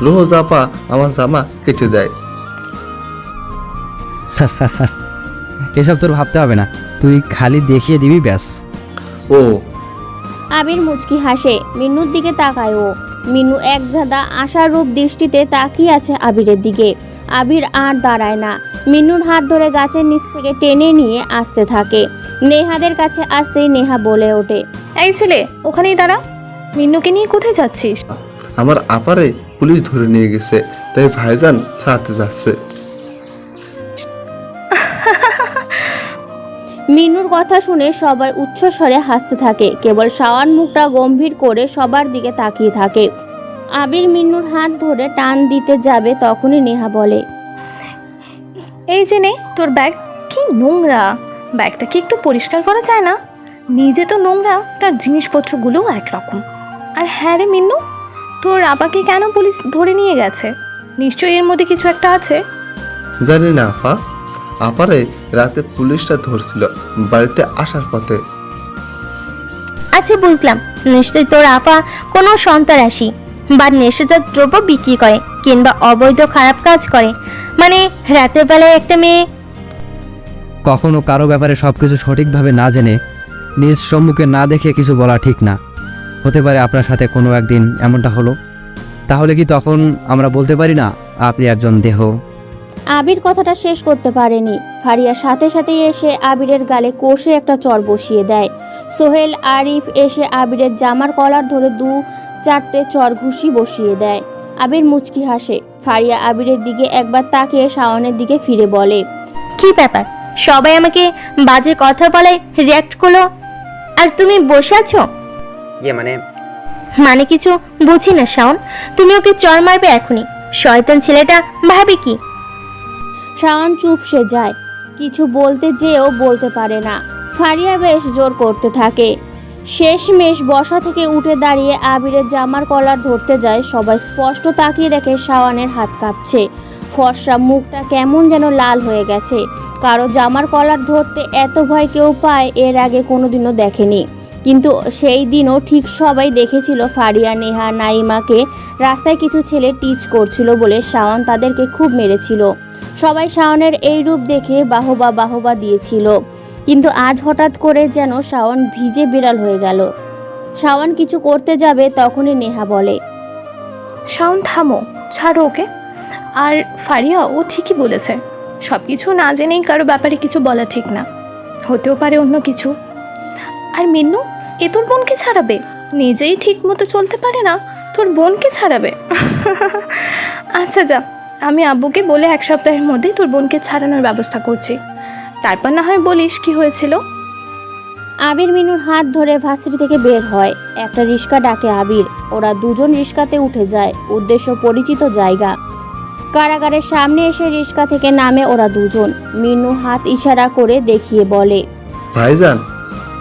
রোজ আপা আমার জামা কেটে দেয়। এসব তোর ভাবতে হবে না, তুই খালি দেখিয়ে দিবি ব্যাস। ও, আবির মুচকি হাসে। মিন্নুর দিকে তাকায় ও। মিন্নু একগাদা আশারূপ দৃষ্টিতে তাকিয়ে আছে আবিরের দিকে। আবির আর দাঁড়ায় না, মিন্নুর হাত ধরে গাছের নিচ থেকে টেনে নিয়ে আসতে থাকে। নেহাদের কাছে আসতেই নেহা বলে ওঠে, এই ছেলে, ওখানেই দাঁড়া। মিন্নুকে নিয়ে কোথায় যাচ্ছিস? আমার আপারে পুলিশ ধরে নিয়ে গেছে, তাই ভাইজান ছাড়াতে যাচ্ছে। মিন্নুর কথা শুনে সবাই উচ্চস্বরে হাসতে থাকে। কেবল শাওন মুখটা গম্ভীর করে সবার দিকে তাকিয়ে থাকে। আবির মিন্নুর হাত ধরে টান দিতে যাবে, তখনই নেহা বলে, এই যে নে তোর ব্যাগ। কি নোংরা! ব্যাগটা কি একটু পরিষ্কার করা যায় না? নিজে তো নোংরা, তার জিনিসপত্রগুলোও একরকম। আর হ্যাঁ রে মিন্নু, তোর আপাকে কেন পুলিশ ধরে নিয়ে গেছে? নিশ্চয়ই এর মধ্যে কিছু একটা আছে। জানি না আপা, আপারে রাতে পুলিশটা ধরছিল বাড়িতে আসার পথে। আচ্ছা বুঝলাম, নিশ্চয়ই তোর আপা কোনো সন্ত্রাসী বা নেশাজাত দ্রব্য বিক্রি করে কিংবা অবৈধ খারাপ কাজ করে। মানে রাতের বেলায় একটা মেয়ে। কখনো কারো ব্যাপারে সবকিছু সঠিকভাবে না জেনে নিজ সম্মুখে না দেখে কিছু বলা ঠিক না। হতে পারে আপনার সাথে কোনো একদিন এমনটা হলো, তাহলে কি তখন আমরা বলতে পারি না আপনি একজন দেহ? আবির কথাটা শেষ করতে পারেনি। ফারিয়া সাথে সাথে এসে আবিরের গালে কষে একটা চড় বসিয়ে দেয়। সোহেল আরিফ এসে আবিরের জামার কলার ধরে 2-4টে চড় ঘুষি বসিয়ে দেয়। আবির মুচকি হাসে। ফারিয়া আবিরের দিকে একবার তাকিয়ে শাওনের দিকে ফিরে বলে, কি ব্যাপার, সবাই আমাকে বাজে কথা বলে রিয়াক্ট করলো আর তুমি বসে আছো? মানে কিছু বুঝি না শাওন, তুমি ওকে চড় মারবে এখনই? শয়তান ছেলেটা ভাবে কি? শাওন চুপসে যায়, কিছু বলতে যেও বলতে পারে না। ফারিয়া বেশ জোর করতে থাকে। শেষমেশ বসা থেকে উঠে দাঁড়িয়ে আবিরের জামার কলার ধরতে যায়। সবাই স্পষ্ট তাকিয়ে দেখে শাওনের হাত কাঁপছে, ফর্সা মুখটা কেমন যেন লাল হয়ে গেছে। কারো জামার কলার ধরতে এত ভয় কেউ পায় এর আগে কোনোদিনও দেখেনি। কিন্তু সেই দিনও ঠিক সবাই দেখেছিল ফারিয়া, নেহা, নাইমাকে রাস্তায় কিছু ছেলে টিচ করছিল বলে শাওন তাদেরকে খুব মেরেছিল। সবাই শাওনের এই রূপ দেখে বাহবা দিয়েছিল। কিন্তু আজ হঠাৎ করে যেন শাওন ভিজে বিড়াল হয়ে গেল। শাওন কিছু করতে যাবে, তখনই নেহা বলে, শাওন থামো, ছাড়ো ওকে। আর ফারিয়া, ও ঠিকই বলেছে, সব কিছু না জেনেই কারো ব্যাপারে কিছু বলা ঠিক না, হতেও পারে অন্য কিছু। আর মিন্নু, এ তোর বোনকে ছাড়াবে? নিজেই ঠিক মতো চলতে পারে না, তোর বোনকে ছাড়াবে? আচ্ছা যা, আমি আব্বুকে বলে 1 সপ্তাহের মধ্যেই তোর বোনকে ছাড়ানোর ব্যবস্থা করছি, তারপর না হয় বলিস কি হয়েছিল। আবির মিনুর হাত ধরে ভার্সিটি থেকে বের হয়। একটা রিক্সা ডাকে আবির। ওরা দুজন রিক্সাতে উঠে যায়। উদ্দেশ্য পরিচিত জায়গা। কারাগারের সামনে এসে রিক্সা থেকে নামে ওরা দুজন। মিনু হাত ইশারা করে দেখিয়ে বলে, ভাইজান,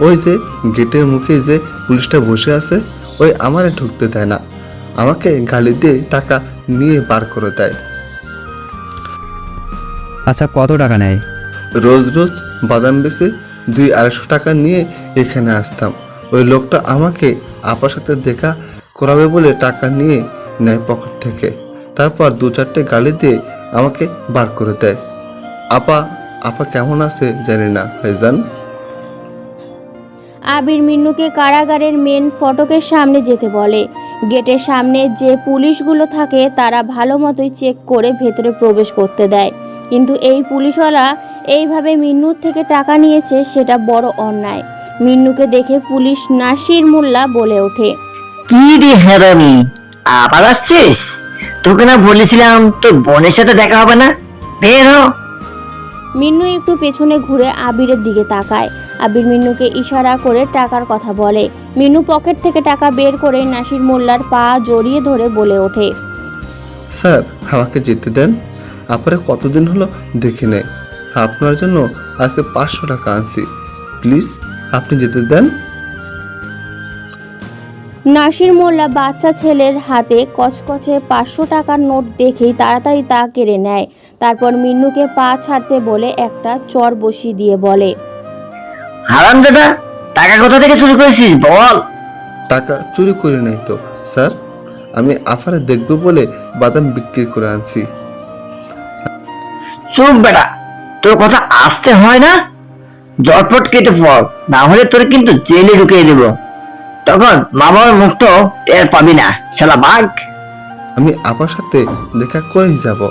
ওই যে গেটের মুখে যে পুলিশটা বসে আছে, ওই আমারে ঢুকতে দেয় না, আমাকে গালি দিয়ে টাকা নিয়ে বার করে দেয়। আচ্ছা, কত টাকা নেয়? রোজ রোজ বাদাম বেচে 200-250 টাকা নিয়ে এখানে আসতাম। ওই লোকটা আমাকে আপার সাথে দেখা করাবে বলে টাকা নিয়ে নেয় পকেট থেকে, তারপর 2-4টে গালি দিয়ে আমাকে বার করে দেয়। আপা আপা কেমন আছে জানি না ভাইজান। আবির মিন্নুকে কারাগারের মেন ফটকের সামনে যেতে বলে। গেটের সামনে যে পুলিশগুলো থাকে তারা ভালো মতোই চেক করে ভেতরে প্রবেশ করতে দেয়, কিন্তু এই পুলিশওয়ালা এইভাবে মিন্নুর থেকে টাকা নিয়েছে সেটা বড় অন্যায়। মিন্নুকে দেখে পুলিশ নাসির মোল্লা বলে ওঠে, কি রে হেরামি, আবার আসছিস? তোকে না বলেছিলাম তোর বোনের সাথে দেখা হবে না, বের হ। মিন্নু একটু পেছনে ঘুরে আবিরের দিকে তাকায়। আবির মিন্নুকে ইশারা করে টাকার কথা বলে। মিন্নু পকেট থেকে টাকা বের করে নাসির মোল্লার পা জড়িয়ে ধরে বলে ওঠে, স্যার আমাকে যেতে দেন, আপনারা কতদিন হলো দেখে নেই, আপনার জন্য আজকে 500 টাকা আনছি, প্লিজ আপনি যেতে দেন। নাসির মোল্লা বাচ্চা ছেলের হাতে কচকচে 500 টাকার নোট দেখেই তাড়াতাড়ি তা কেড়ে নেয়। তারপর মিন্নুকে পা ছাড়তে বলে একটা চর বসিয়ে দিয়ে বলে, হারাম দাদা, টাকা কোথা থেকে চুরি করেছিস বল। টাকা চুরি করে নেই তো স্যার, আমি আফারে দেখবো বলে বাদাম বিক্রি করে আনছি। চুপ বেটা, তোর কথা আসতে হয় না, জটপট কেটে পড়, না হলে তোর কিন্তু জেলে ঢুকিয়ে দেব, তখন মা বাবার মুখটা টের পাবি না, শালা বাঘ। আমি আপার সাথে দেখা করেই যাব।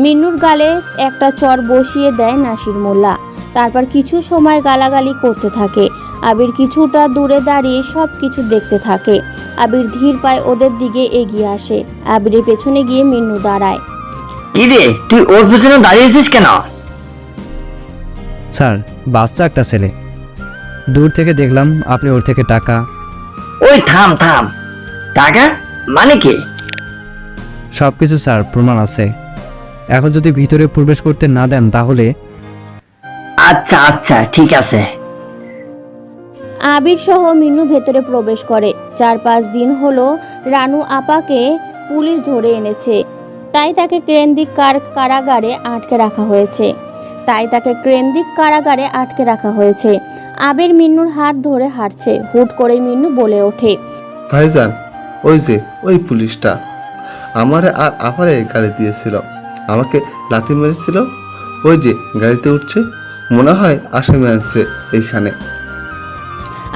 মিন্নুর গালে একটা চর বসিয়ে দেয় নাসির মোল্লা। তারপর কিছু সময় গালাগালি করতে থাকে। আবির কিছুটা দূরে দাঁড়িয়ে সব কিছু দেখতে থাকে। আবির ধীর পায়ে ওদের দিকে এগিয়ে আসে। আবিরের পেছনে গিয়ে মিন্নু দাঁড়ায়। কি রে, তুই ওর পেছনে দাঁড়িয়েছিস কেন? স্যার, বাচ্চা একটা ছেলে, দূর থেকে দেখলাম আপনি ওর থেকে টাকা। ওই থাম থাম, টাকা মানে কি? সব কিছু স্যার প্রমাণ আছে, এখন যদি ভিতরে প্রবেশ করতে না দেন তাহলে। আচ্ছা আচ্ছা ঠিক আছে। আবির সহ মিন্নু ভেতরে প্রবেশ করে। 4-5 দিন হলো রানু আপাকে পুলিশ ধরে এনেছে, তাই তাকে কেন্দ্রিক কারাগারে আটকে রাখা হয়েছে। আবির মিন্নুর হাত ধরে হাঁটছে। হুট করে মিন্নু বলে ওঠে, ভাইজান ওই যে ওই পুলিশটা আমারে আর আপারে গালি দিয়েছিল, আমাকে লাথি মেরেছিল, ওই যে গাড়িতে উঠছে, মনে হয় আসামি আনছে এইখানে।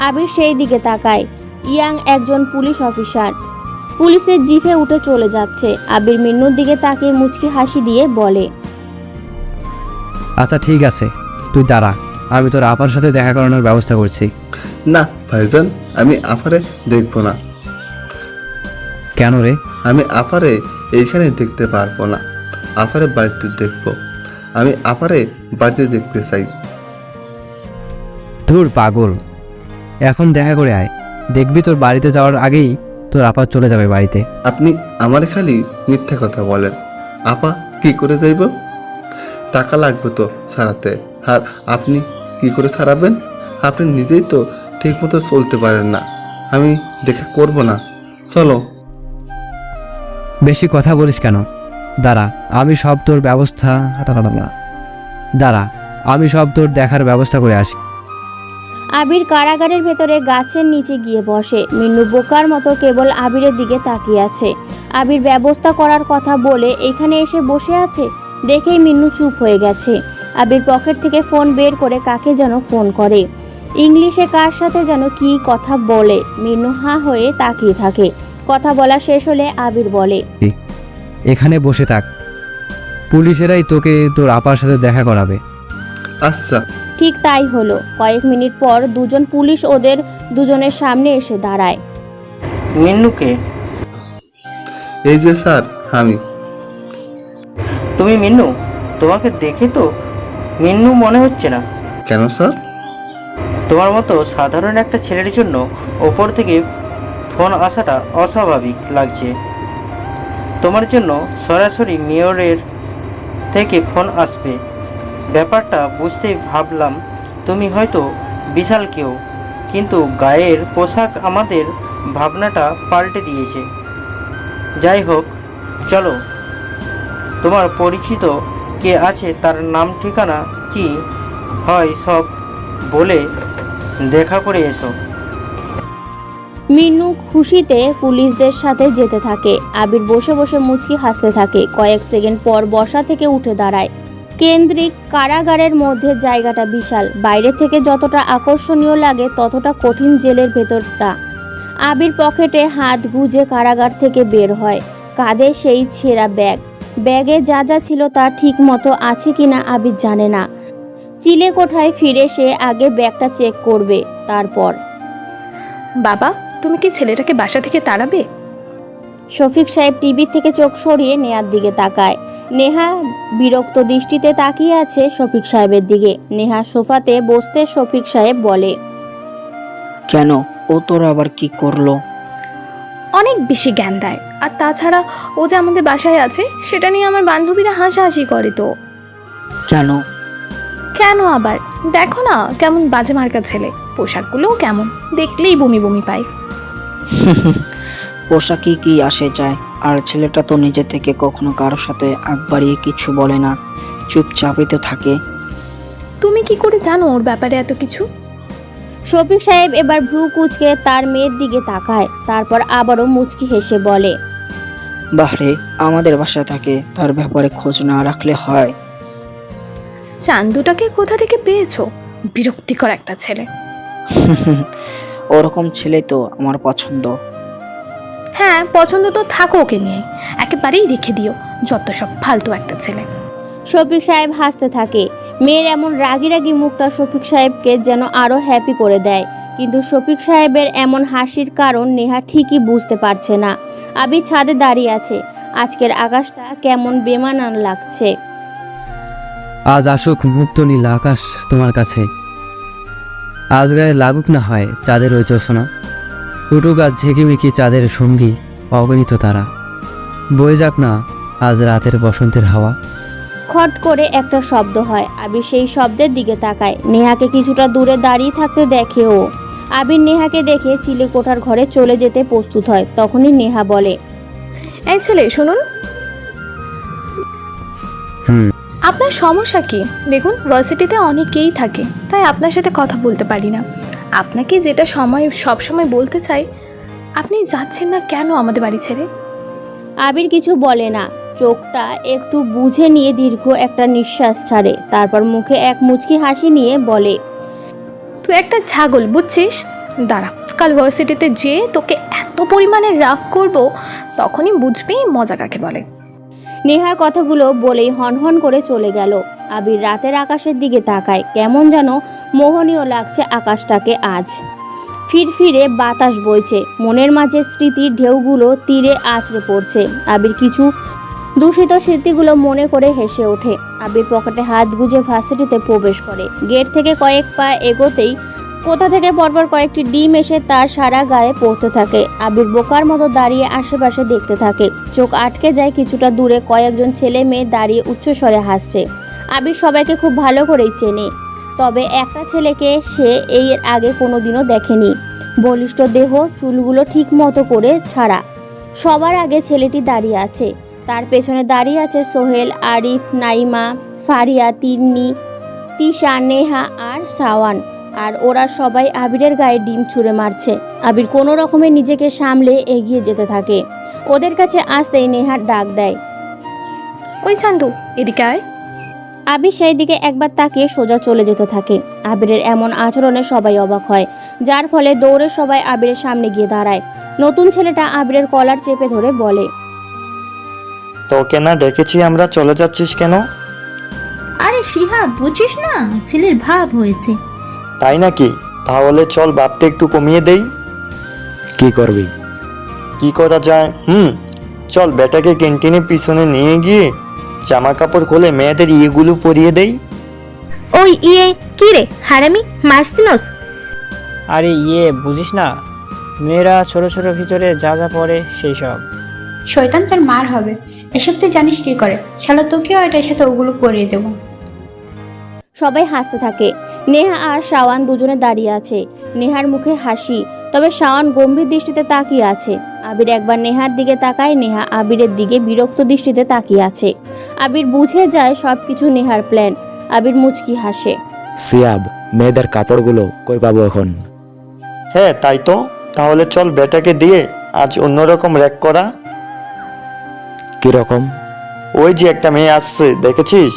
আবির সেই দিকে তাকায়। ইয়াং একজন পুলিশ অফিসার পুলিশের জিপে উঠে চলে যাচ্ছে। আবির মিন্নুর দিকে তাকিয়ে মুচকি হাসি দিয়ে বলে, আচ্ছা ঠিক আছে, তুই দাঁড়া, আমি তোর আপার সাথে দেখা করানোর ব্যবস্থা করছি। না ভাইজান, আমি আপারে দেখবো না। কেন রে? আমি আপারে এইখানে দেখতে পারবো না, আপারে বাড়িতে দেখবো। আমি আপারে বাড়িতে দেখতে চাই। ধুর পাগল, এখন দেখা করে আয়, দেখবি তোর বাড়িতে যাওয়ার আগেই তোর আপা চলে যাবে বাড়িতে। আপনি আমার খালি মিথ্যা কথা বলেন। আপা কি করে যাইব? টাকা লাগবে তো ছাড়াতে, আর আপনি কি করে ছাড়াবেন? আপনি নিজেই তো ঠিক মতো চলতে পারেন না। আমি দেখা করব না, চলো। বেশি কথা বলিস কেন? দাঁড়া, আমি সব তোর দেখার ব্যবস্থা করে আসি। আবির কারাগারের ভেতরে গাছের নিচে গিয়ে বসে। মিন্নু বোকার মতো কেবল আবিরের দিকে তাকিয়ে আছে। আবির ব্যবস্থা করার কথা বলে এখানে এসে বসে আছে দেখেই মিন্নু চুপ হয়ে গেছে। আবির পকেট থেকে ফোন বের করে কাকে যেন ফোন করে। ইংলিশে কার সাথে যেন কি কথা বলে। মিন্নু হাঁ হয়ে তাকিয়ে থাকে। কথা বলা শেষ হলে আবির বলে, এখানে বসে থাক, পুলিশেরাই তোকে তোর আপার সাথে দেখা করাবে। আচ্ছা। ঠিক তাই হলো। কয়েক মিনিট পর দুজন পুলিশ ওদের দুজনের সামনে এসে দাঁড়ায়। মিন্নুকে? এই যে স্যার, আমি। তুমি মিন্নু? তোমাকে দেখে তো মিন্নু মনে হচ্ছে না। কেন স্যার? তোমার মতো সাধারণ একটা ছেলের জন্য ওপর থেকে ফোন আসাটা অস্বাভাবিক লাগছে। তোমার জন্য সরাসরি মেয়রের থেকে ফোন আসবে, ব্যাপারটা বুঝতে ভাবলাম তুমি হয়তো বিশাল কেউ, কিন্তু গায়ের পোশাক আমাদের ভাবনাটা পাল্টে দিয়েছে। যাই হোক, চলো, তোমার পরিচিত কে আছে তার নাম ঠিকানা কি হয় সব বলে দেখা করে এসো। মিনু খুশিতে পুলিশদের সাথে যেতে থাকে। আবির বসে বসে মুচকি হাসতে থাকে। কয়েক সেকেন্ড পর বসা থেকে উঠে দাঁড়ায়। কেন্দ্রিক কারাগারের মধ্যে জায়গাটা বিশাল, বাইরে থেকে যতটা আকর্ষণীয় লাগে ততটা কঠিন জেলের ভেতরটা। আবির পকেটে হাত গুজে কারাগার থেকে বের হয়। কাঁধে সেই ছেঁড়া ব্যাগ, ব্যাগে যা যা ছিল তা ঠিক মতো আছে কিনা আবির জানে না। চিলে কোঠায় ফিরে সে আগে ব্যাগটা চেক করবে, তারপর। বাবা, তুমি কি ছেলেটাকে বাসা থেকে তাড়াবে? শফিক সাহেব টিভি থেকে চোখ সরিয়ে নেহার দিকে তাকায়। নেহা বিরক্ত দৃষ্টিতে তাকিয়ে আছে শফিক সাহেবের দিকে। নেহা সোফাতে বসতে শফিক সাহেব বলে, কেন, ও তোর আবার কি করলো? অনেক বেশি জ্ঞান দেয়। আর তাছাড়া ও যে আমাদের বাসায় আছে সেটা নিয়ে আমার বান্ধবীরা হাসাহাসি করে। তো কেন? কেন আবার? দেখো না কেমন বাজে মার্কা ছেলে, পোশাকগুলোও কেমন, দেখলেই বমি বমি পায়। পোশাকে কি আসে যায়? আর ছেলেটা তো নিজে থেকে কখনো কারোর সাথে আগ বাড়িয়ে কিছু বলে না, চুপচাপই তো থাকে। তুমি কি করে জানো ওর ব্যাপারে এত কিছু? শফিক সাহেব এবার ভ্রু কুঁচকে তার মেয়ের দিকে তাকায়, তারপর আবারও মুচকি হেসে বলে, বাহরে, আমাদের বাসায় থাকে, তার ব্যাপারে খোঁজ না রাখলে হয়? চান্দুটাকে কোথা থেকে পেয়েছো? বিরক্তিকর একটা ছেলে। ওরকম ছেলে তো আমার পছন্দ। হ্যাঁ, পছন্দ তো থাকো, ওকে নিয়ে একেবারেই রেখে দিও, যত সব ফালতু একটা ছেলে। শফিক সাহেব হাসতে থাকে। মেয়ের এমন রাগি রাগি মুখটা শফিক সাহেবকে যেন আরো হ্যাপি করে দেয়। কিন্তু শফিক সাহেবের এমন হাসির কারণ নেহা ঠিকই বুঝতে পারছে না। আবির ছাদে দাঁড়িয়ে আছে। আজকের আকাশটা কেমন বেমানান লাগছে। আজ আসুক মুক্ত নীল আকাশ তোমার কাছে, আজ গায়ে লাগুক না হয় চাঁদের ওই চোষণা, উঠুক আজ ঝিকিমিকি চাঁদের সঙ্গী অগণিত তারা, বয়ে যাক না আজ রাতের বসন্তের হাওয়া। খট করে একটা শব্দ হয়। আবির সেই শব্দের দিকে তাকায়। নেহাকে কিছুটা দূরে দাঁড়িয়ে থাকতে দেখে ও। আবির নেহাকে দেখে চিলে কোঠার ঘরে চলে যেতে প্রস্তুত হয়। তখনই নেহা বলে, এই ছেলে শুনুন, হুম, আপনার সমস্যা কি? দেখুন, ভার্সিটিতে অনেকেই থাকে, তাই আপনার সাথে কথা বলতে পারি না। আপনাকে যেটা সব সময় বলতে চাই, আপনি যাচ্ছেন না কেন আমাদের বাড়ি ছেড়ে? আবির কিছু বলে না, চোখটা একটু বুঝে নিয়ে দীর্ঘ একটা নিঃশ্বাস ছাড়ে। তারপর মুখে এক মুচকি হাসি নিয়ে বলে, তুই একটা ছাগল, বুঝছিস? দাঁড়া, কাল ভার্সিটিতে যেয়ে তোকে এত পরিমাণে রাগ করব, তখনই বুঝবি মজা কাকে বলে। নেহার কথাগুলো বলেই হনহন করে চলে গেল। আবির রাতের আকাশের দিকে তাকায়। কেমন যেন মোহনীয় লাগছে আকাশটাকে আজ। ফিরফিরে বাতাস বইছে, মনের মাঝে স্মৃতির ঢেউগুলো তীরে আছড়ে পড়ছে। আবির কিছু দূষিত স্মৃতিগুলো মনে করে হেসে ওঠে। আবির পকেটে হাত গুজে ভার্সিটিতে প্রবেশ করে। গেট থেকে কয়েক পা এগোতেই কোথা থেকে পরপর কয়েকটি ডিম এসে তার সারা গায়ে পড়তে থাকে। আবির বোকার মতো দাঁড়িয়ে আশেপাশে দেখতে থাকে। চোখ আটকে যায় কিছুটা দূরে কয়েকজন ছেলে মেয়ে দাঁড়িয়ে উচ্চস্বরে হাসছে। আবির সবাইকে খুব ভালো করেই চেনে, তবে একটা ছেলেকে সে এর আগে কোনোদিনও দেখেনি। বলিষ্ঠ দেহ, চুলগুলো ঠিক মতো করে ছাড়া। সবার আগে ছেলেটি দাঁড়িয়ে আছে। তার পেছনে দাঁড়িয়ে আছে সোহেল, আরিফ, নাইমা, ফারিয়া, তিন্নি, তিশা, নেহা আর শাওয়ান। আর ওরা সবাই আবিরের গায়ে ডিম ছুঁড়ে মারছে। আবির কোনো রকমে নিজেকে সামলে এগিয়ে যেতে থাকে। ওদের কাছে আসতেই নেহার ডাক দেয়, ওই চান্দু, এদিকে আয়। আবির সেই দিকে একবার তাকিয়ে সোজা চলে যেতে থাকে। আবিরের এমন আচরণে সবাই অবাক হয়, যার ফলে দৌড়ে সবাই আবিরের সামনে গিয়ে দাঁড়ায়। নতুন ছেলেটা আবিরের কলার চেপে ধরে বলে, তোকে না দেখেছি আমরা, চলে যাচ্ছিস কেন? আরে শিহাব, বুঝিস না ছেলের ভাব হয়েছে। তাই নাকি? তাহলে চল ভাবতে একটু কমিয়ে দেই। কি করবি? কি করা যায়? চল বেটাকে ক্যান্টিনে পিছনে নিয়ে গিয়ে জামা কাপড় খুলে মেয়েদের ইয়েগুলো পরিয়ে দেই। ওই কি রে হারামি, মারছিনস? আরে বুঝিস না, মেয়েরা ছোট ছোট ভিতরে যা যা পড়ে সেই সব। শয়তান তোর মার হবে, এসব তুই জানিস কি করে? শালা তোকেও এটার সাথে ওগুলো পরিয়ে দেবো। সবাই হাসতে থাকে। নেহা আর শাওয়ান দুজনে দাঁড়িয়ে আছে। নেহার মুখে হাসি, তবে শাওয়ান গম্ভীর দৃষ্টিতে তাকিয়ে আছে। আবির একবার নেহার দিকে তাকায়, নেহা আবিরের দিকে বিরক্ত দৃষ্টিতে তাকিয়ে আছে। আবির বুঝে যায় সবকিছু নেহার প্ল্যান। আবির মুচকি হাসে। সিয়াব, মেয়েদের কাপড়গুলো কই পাবো এখন? হ্যাঁ তাই তো, তাহলে চল বেটাকে দিয়ে আজ অন্যরকম র্যাক করা। কিরকম? ওই যে একটা মেয়ে আসছে, দেখেছিস?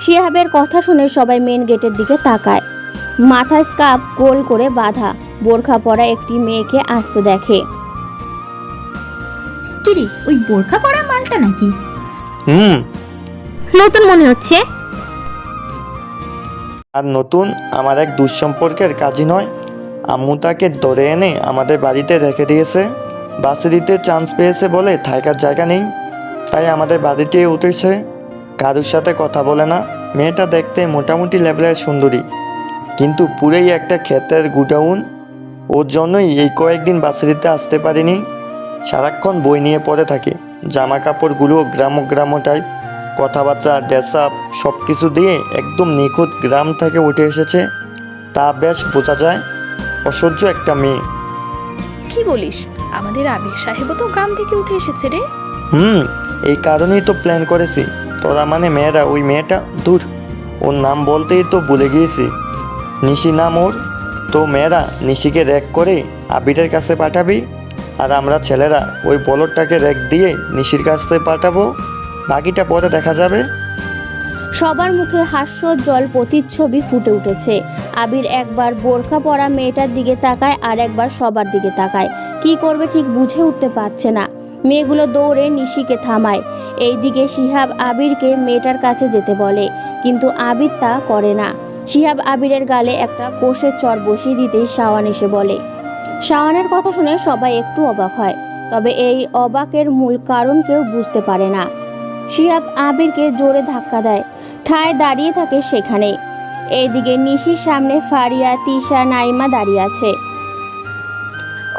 শিহাবের কথা শুনে সবাই মেন গেটের দিকে তাকায়। মাথায় স্কার্ফ গোল করে বাঁধা বোরখা পরা একটি মেয়েকে আসতে দেখে। কিরে, ওই বোরখা পরা মালটা নাকি? নতুন মনে হচ্ছে। আর নতুন আমার এক দুঃসম্পর্কের কাজই নয়। আম্মু তাকে ধরে এনে আমাদের বাড়িতে রেখে দিয়েছে। বাসিরিতে চান্স পেয়েছে বলে থাকার জায়গা নেই, তাই আমাদের বাড়িতে উঠেছে। কারোর সাথে কথা বলে না। মেয়েটা দেখতে মোটামুটি লেভেলের সুন্দরী, কিন্তু পুরোই একটা ক্ষেতের গুডাউন। ওর জন্যই এই কয়েকদিন বাসিরিতে আসতে পারিনি। সারাক্ষণ বই নিয়ে পড়ে থাকে। জামা কাপড়গুলো গ্রাম্য টাইপ, কথাবার্তা, ড্রেস আপ সব কিছু দিয়ে একদম নিখুঁত গ্রাম থেকে উঠে এসেছে। তা বেশ বোঝা যায়। অসহ্য একটা মেয়ে। কি বলিস? আমাদের আবির সাহেবও তো গ্রাম থেকে উঠে এসেছে রে। এই কারণেই তো প্ল্যান করেছি। তোরা মানে মেয়েরা, ওই মেয়েটা দূর, ওর নাম বলতেই তো ভুলে গিয়েছি। নিশি নাম ওর। তো মেয়েরা নিশিকে র্যাক করে আবিরের কাছে পাঠাবি, আর আমরা ছেলেরা ওই বলদটাকে র্যাক দিয়ে নিশির কাছে পাঠাবো। বাকিটা পরে দেখা যাবে। সবার মুখে হাস্যোজ্জ্বল প্রতিচ্ছবি ফুটে উঠেছে। আবির একবার বোরখা পরা মেয়েটার দিকে তাকায়, আর একবার সবার দিকে তাকায়। কি করবে ঠিক বুঝে উঠতে পারছে না। মেয়েগুলো দৌড়ে নিশিকে থামায়। এইদিকে শিহাব আবিরকে মেয়েটার কাছে যেতে বলে, কিন্তু আবির তা করে না। শিহাব আবিরের গালে একটা কোষের চর বসিয়ে দিতেই শাওয়ান এসে বলে। শাওয়ানের কথা শুনে সবাই একটু অবাক হয়, তবে এই অবাকের মূল কারণ কেউ বুঝতে পারে না। শিহাব আবিরকে জোরে ধাক্কা দেয়, ঠায় দাঁড়িয়ে থাকে সেখানে। এইদিকে নিশির সামনে ফারিয়া, তিশা, নাইমা দাঁড়িয়ে আছে।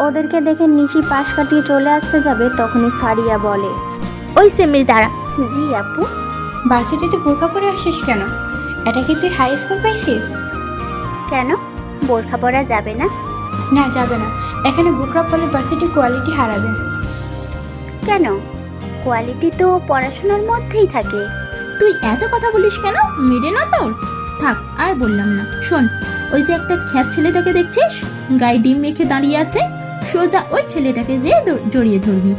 ওদেরকে দেখে নিশি পাশ কাটিয়ে চলে আসতে যাবে, তখনই ফারিয়া বলে, ওই সেমির দাঁড়া। জি আপু। ভার্সিটিতে বোরখা পরে আসিস কেন? এটা কি তুই হাই স্কুল পাইছিস? কেন, বোরখা পরা যাবে না? না, যাবে না। এখানে বোরখা পরলে ভার্সিটি কোয়ালিটি হারাবে। কেন? কোয়ালিটি তো পড়াশোনার মধ্যেই থাকে। তুই এত কথা বলিস কেন? মেরে না তোর? থাক, আর বললাম না। শোন, ওই যে একটা খ্যাত ছেলেটাকে দেখছিস, গায়ে ডিম মেখে দাঁড়িয়ে আছে, সোজা ওই ছেলেটাকে যে জড়িয়ে ধরবি।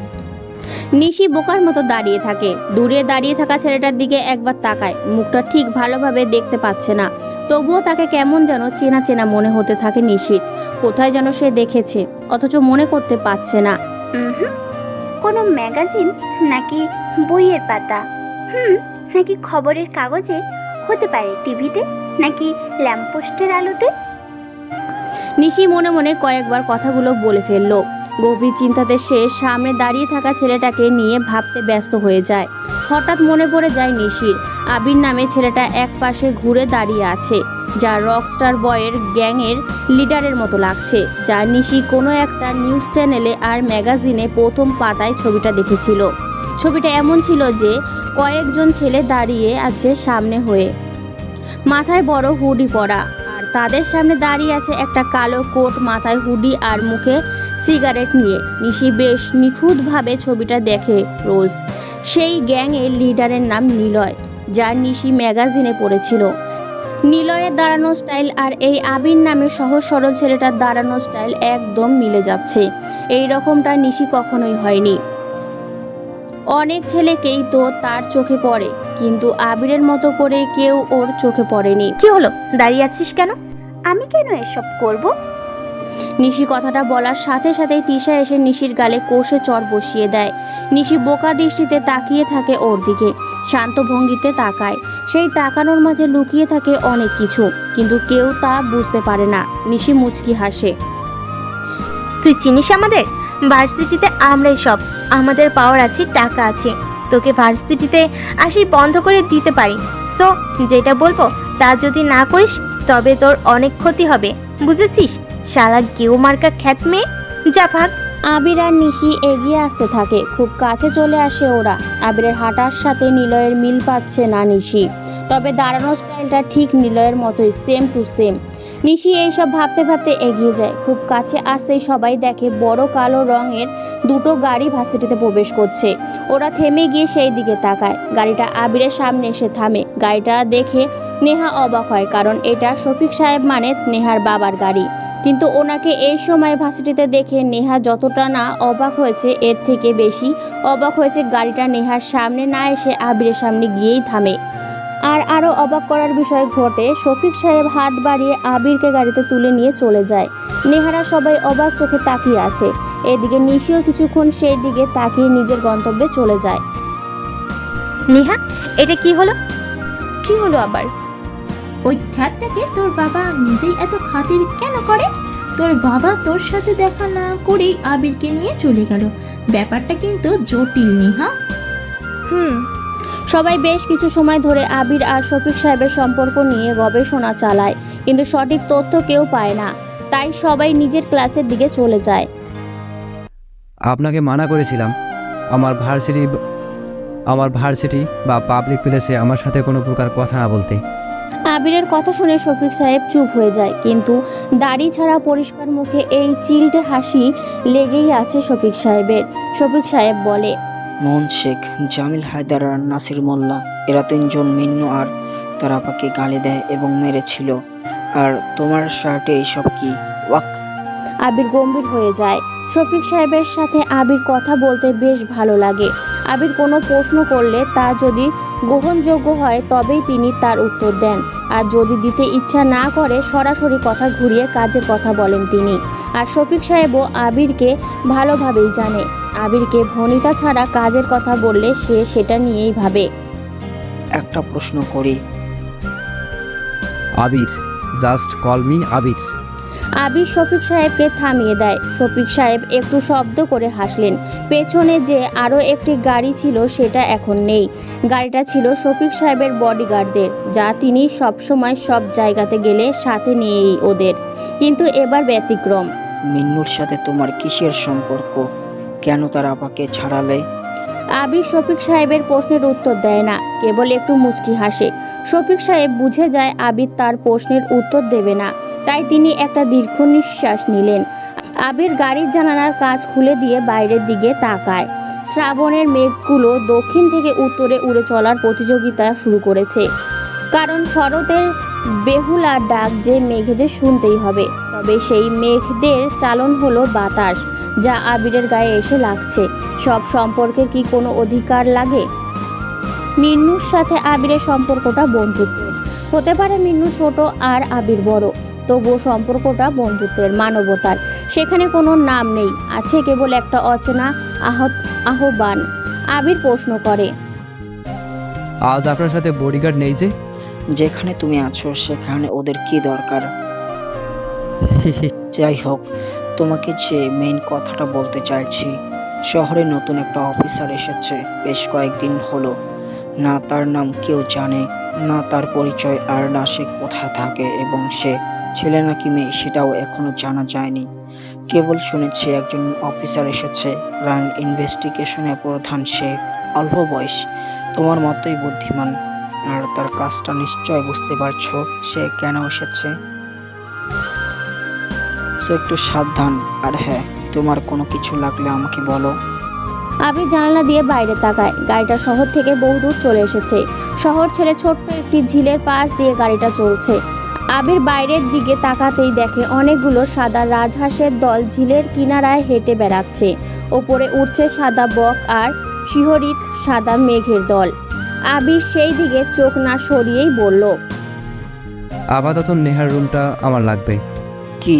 নিশি বোকার মতো দাঁড়িয়ে থাকে। দূরে দাঁড়িয়ে থাকা ছেলেটার দিকে একবার তাকায়। মুখটা ঠিক ভালোভাবে দেখতে পাচ্ছে না, তবুও তাকে কেমন যেন চেনা চেনা মনে হতে থাকে নিশির। কোথায় যেন সে দেখেছে, অথচ মনে করতে পারছে না। কোনো ম্যাগাজিন নাকি বইয়ের পাতা, নাকি খবরের কাগজে, হতে পারে টিভিতে, নাকি ল্যাম্পপোস্টের আলোতে। নিশি মনে মনে কয়েকবার কথাগুলো বলে ফেললো। গভীর চিন্তাতে সে সামনে দাঁড়িয়ে থাকা ছেলেটাকে নিয়ে ভাবতে ব্যস্ত হয়ে যায়। হঠাৎ মনে পড়ে যায় নিশির। আবির নামে ছেলেটা এক পাশে ঘুরে দাঁড়িয়ে আছে, যা রকস্টার বয়ের গ্যাংয়ের লিডারের মতো লাগছে। যা নিশি কোনো একটা নিউজ চ্যানেলে আর ম্যাগাজিনে প্রথম পাতায় ছবিটা দেখেছিল। ছবিটা এমন ছিল যে কয়েকজন ছেলে দাঁড়িয়ে আছে সামনে হয়ে, মাথায় বড় হুডি পরা, আর তাদের সামনে দাঁড়িয়ে আছে একটা কালো কোট, মাথায় হুডি আর মুখে সিগারেট নিয়ে। নিশি বেশ নিখুঁতভাবে ছবিটা দেখে রোজ। সেই গ্যাংয়ের লিডারের নাম নিলয়, যা নিশি ম্যাগাজিনে পড়েছিল। নিলয়ের দাঁড়ানো স্টাইল আর এই আবির নামে সহজ সরল ছেলেটার দাঁড়ানো স্টাইল একদম মিলে যাচ্ছে। এই রকমটা নিশি কখনোই হয়নি। অনেক ছেলেকেই তো তার চোখে পড়ে, কিন্তু আবিরের মতো করে কেউ ওর চোখে পড়েনি। কি হলো, দাঁড়িয়ে আছিস কেন? আমি কেন এসব করব? নিশি কথাটা বলার সাথে সাথেই তিশা এসে নিশির গালে কোষে চর বসিয়ে দেয়। নিশি বোকা দৃষ্টিতে তাকিয়ে থাকে ওর দিকে, শান্ত ভঙ্গিতে তাকায়। সেই তাকানোর মাঝে লুকিয়ে থাকে অনেক কিছু, কিন্তু কেউ তা বুঝতে পারে না। নিশি মুচকি হাসে। তুই চিনিস আমাদের ভার্সিটিতে আমরাই সব। আমাদের পাওয়ার আছে, টাকা আছে। তোকে ভার্সিটিতে আসি বন্ধ করে দিতে পারি। সো যেটা বলবো তা যদি না করিস তবে তোর অনেক ক্ষতি হবে, বুঝেছিস? শালা গেও মার্কা খ্যাত মেয়ে, যা ভাগ। আবির আর নিশি এগিয়ে আসতে থাকে। খুব কাছে চলে আসে ওরা। আবিরের হাঁটার সাথে নিলয়ের মিল পাচ্ছে না নিশি, তবে দাঁড়ানোর স্টাইলটা ঠিক নিলয়ের মতোই, সেম টু সেম। নিশি এইসব ভাবতে ভাবতে এগিয়ে যায়। খুব কাছে আসতেই সবাই দেখে বড় কালো রঙের দুটো গাড়ি ভার্সিটিতে প্রবেশ করছে। ওরা থেমে গিয়ে সেই দিকে তাকায়। গাড়িটা আবিরের সামনে এসে থামে। গাড়িটা দেখে নেহা অবাক হয়, কারণ এটা শফিক সাহেব মানে নেহার বাবার গাড়ি। কিন্তু ওনাকে এই সময় ভার্সিটিতে দেখে নেহা যতটা না অবাক হয়েছে এর থেকে বেশি অবাক হয়েছে গাড়িটা নেহার সামনে না এসে আবিরের সামনে গিয়েই থামে। আর আরও অবাক করার বিষয় ঘটে, শফিক সাহেব হাত বাড়িয়ে আবিরকে গাড়িতে তুলে নিয়ে চলে যায়। নেহারা সবাই অবাক চোখে তাকিয়ে আছে। এদিকে নিশিও কিছুক্ষণ সেই দিকে তাকিয়ে নিজের গন্তব্যে চলে যায়। নেহা, এটা কি হলো? কি হলো আবার? ওই খ্যাতটাকে তোর বাবা নিজেই এত খাতির কেন করে? তোর বাবা তোর সাথে দেখা না করেই আবিরকে নিয়ে চলে গেল। ব্যাপারটা কিন্তু জটিল নেহা। সবাই বেশ কিছু সময় ধরে আবির আর শফিক সাহেবের সম্পর্ক নিয়ে গবেষণা চালায়, কিন্তু সঠিক তথ্য কেউ পায় না। তাই সবাই নিজের ক্লাসের দিকে চলে যায়। আপনাকে মানা করেছিলাম আমার ভার্সিটি বা পাবলিক প্লেসে আমার সাথে কোনো প্রকার কথা না বলতে। আবিরের কথা শুনে শফিক সাহেব চুপ হয়ে যায়, কিন্তু দাড়ি ছাড়া পরিষ্কার মুখে এই চিলটে হাসি লেগেই আছে শফিক সাহেবের। শফিক সাহেব বলে, মোহন শেখ, জামিল হায়দার আর নাসির মোল্লা, এরা তিনজন মিন্নু আর তার আপাকে গালি দেয় এবং মেরেছিল। আর তোমার শার্টে এইসব কি? ওয়াক! আবির গম্ভীর হয়ে যায়। শফিক সাহেবের সাথে আবির কথা বলতে বেশ ভালো লাগে। আবির কোনো প্রশ্ন করলে তা যদি গ্রহণযোগ্য হয় তবেই তিনি তার উত্তর দেন, আর যদি দিতে ইচ্ছা না করে সরাসরি কথা ঘুরিয়ে কাজের কথা বলেন তিনি। আর শফিক সাহেবও আবিরকে ভালোভাবেই জানে। আবিরকে ভনিতা ছাড়া কাজের কথা বললে সে সেটা নিয়েই ভাবে। একটা প্রশ্ন করি। আবির, জাস্ট কল মি আবির। আবির শফিক সাহেবকে থামিয়ে দেয়। শফিক সাহেব একটু শব্দ করে হাসলেন। পেছনে যে আরও একটি গাড়ি ছিল সেটা এখন নেই। গাড়িটা ছিল শফিক সাহেবের বডিগার্ডদের, যা তিনি সবসময় সব জায়গাতে গেলে সাথে নিয়েই ওদের। কিন্তু এবার ব্যতিক্রম। মিন্নুর সাথে তোমার কিসের সম্পর্ক? কেন তার আপাকে ছাড়ালে? আবির শফিক সাহেবের প্রশ্নের উত্তর দেয় না, কেবল একটু মুচকি হাসে। শফিক সাহেব বুঝে যায় আবির তার প্রশ্নের উত্তর দেবে না, তাই তিনি একটা দীর্ঘ নিঃশ্বাস নিলেন। আবির গাড়ির জানালার কাঁচ খুলে দিয়ে বাইরের দিকে তাকায়। শ্রাবণের মেঘগুলো দক্ষিণ থেকে উত্তরে উড়ে চলার প্রতিযোগিতা শুরু করেছে, কারণ শরতের বেহুলা ডাক যে মেঘদের শুনতেই হবে। তবে সেই মেঘদের চালন হলো বাতাস, যা আবিরের গায়ে এসে লাগছে। সব সম্পর্কের কি কোনো অধিকার লাগে? মিন্নুর সাথে আবিরের সম্পর্কটা বন্ধুত্বের হতে পারে। মিন্নু ছোট আর আবির বড়, তবুও সম্পর্কটা বন্ধুত্বের, মানবতার। সেখানে কোনো নাম নেই, আছে কেবল একটা অচেনা আহ্বান। আবির প্রশ্ন করে, আজ আপনার সাথে বডিগার্ড নেই যে? যেখানে তুমি আছো সেখানে ওদের কি দরকার? যাই হোক, তোমাকে যে মেইন কথাটা বলতে চাইছি, শহরে নতুন একটা অফিসার এসেছে। বেশ কয়েকদিন হলো। না তার নাম কেউ জানে, না তার পরিচয়, আর না সে কোথায় থাকে এবং সে ছেলে নাকি মেয়ে সেটাও এখনো জানা যায়নি। কেবল শুনেছি একজন অফিসার এসেছে, ক্রাইম ইনভেস্টিগেশনে প্রধান। সে অল্প বয়স, তোমার মতোই বুদ্ধিমান। আর তার কাজটা নিশ্চয় বুঝতে পারছো সে কেন এসেছে। সে একটু সাবধান। আর হ্যাঁ, তোমার কোনো কিছু লাগলে আমাকে বলো। আবির জানালা দিয়ে বাইরে তাকায়। গাড়িটা শহর থেকে বহুদূর চলে এসেছে। শহর ছেড়ে ছোট্ট একটি ঝিলের পাশ দিয়ে গাড়িটা চলছে। আবির বাইরের দিকে তাকাতেই দেখে অনেকগুলো সাদা রাজহাঁসের দল ঝিলের কিনারায় হেঁটে বেড়াচ্ছে। ওপরে উঠছে সাদা বক আর শিহরিত সাদা মেঘের দল। আবির সেই দিকে চোখ না সরিয়েই বলল, আপাতত নেহার রুমটা আমার লাগবে। কি?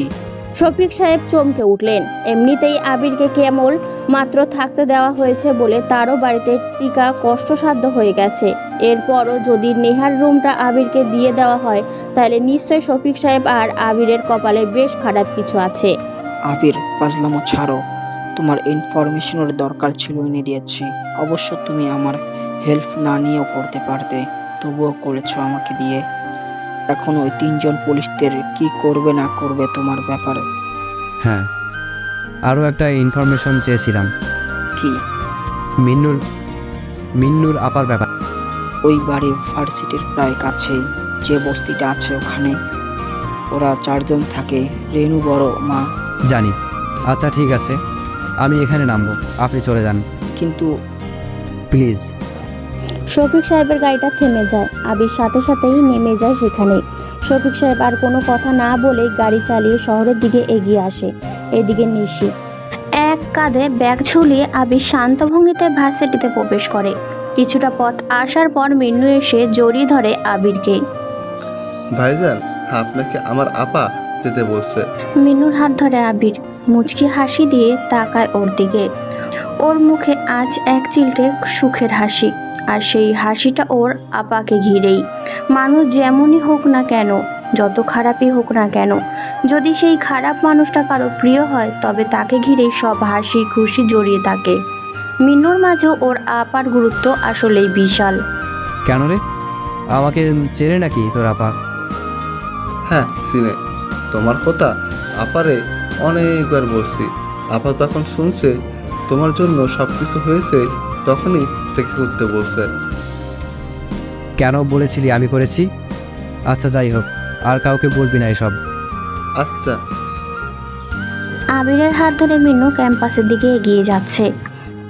শফিক সাহেব চমকে উঠলেন। এমনিতেই আবিরকে কেমন মাত্র থাকতে দেওয়া হয়েছে বলে তারও বাড়িতে টিকা কষ্টসাধ্য হয়ে গেছে। এরপরও যদি নেহার রুমটা আবিরকে দিয়ে দেওয়া হয় তাহলে নিশ্চয় শফিক সাহেব আর আবিরের কপালে বেশ খারাপ কিছু আছে। আবির, ফাজলামো ছাড়ো। তোমার ইনফরমেশনের দরকার ছিল, এনে দিয়েছি। অবশ্য তুমি আমার হেল্প না নিয়েও করতে পারতে, তবুও করেছো আমাকে দিয়ে। এখন ওই তিনজন পুলিশদের কি করবে না করবে তোমার ব্যাপারে। হ্যাঁ, আরও একটা ইনফরমেশন চেয়েছিলাম। কি? মিন্নুর আপার ব্যাপার। ওই বাড়ি ভার্সিটির প্রায় কাছেই যে বস্তিটা আছে ওখানে ওরা 4 জন থাকে। রেনু বড় মা। জানি। আচ্ছা ঠিক আছে, আমি এখানে নামবো, আপনি চলে যান। কিন্তু প্লিজ। শফিক সাহেবের গাড়িটা থেমে যায়। আবির সাথে সাথেই নেমে যায় সেখানে। শফিক সাহেব আর কোনো কথা না বলে গাড়ি চালিয়ে শহরের দিকে এগিয়ে আসে। এদিকে নিশি এক কাঁধে ব্যাগ ঝুলিয়ে আবির শান্ত ভঙ্গিতে ভার্সিটিতে প্রবেশ করে। কিছুটা পথ আসার পর মিন্নু এসে জড়িয়ে ধরে আবিরকে। ভাইজান, আপনাকে আমার আপা যেতে বলছে। মিন্নুর হাত ধরে আবির মুচকি হাসি দিয়ে তাকায় ওর দিকে। ওর মুখে আজ এক চিলটে সুখের হাসি, আর সেই হাসিটা ওর আপাকে ঘিরেই। মানুষ যেমনই হোক না কেন, যত খারাপই হোক না কেন, যদি সেই খারাপ মানুষটা কারো প্রিয় হয় তবে তাকে ঘিরেই সব হাসি খুশি জড়িয়ে থাকে। মিন্নুর মাঝেও ওর আপার গুরুত্ব আসলেই বিশাল। কেন রে, আমাকে চেনে নাকি তোর আপা? হ্যাঁ সিনে, তোমার কথা আপারে অনেকবার বলছি। আপা যখন শুনছে তোমার জন্য সব কিছু হয়েছে তখনই থেকে করতে বলছে। কেন বলেছিলি আমি করেছি? আচ্ছা যাই হোক, আর কাউকে বলবি না এসব। আচ্ছা। আবিরের হাত ধরে মিন্নু ক্যাম্পাসের দিকে এগিয়ে যাচ্ছে।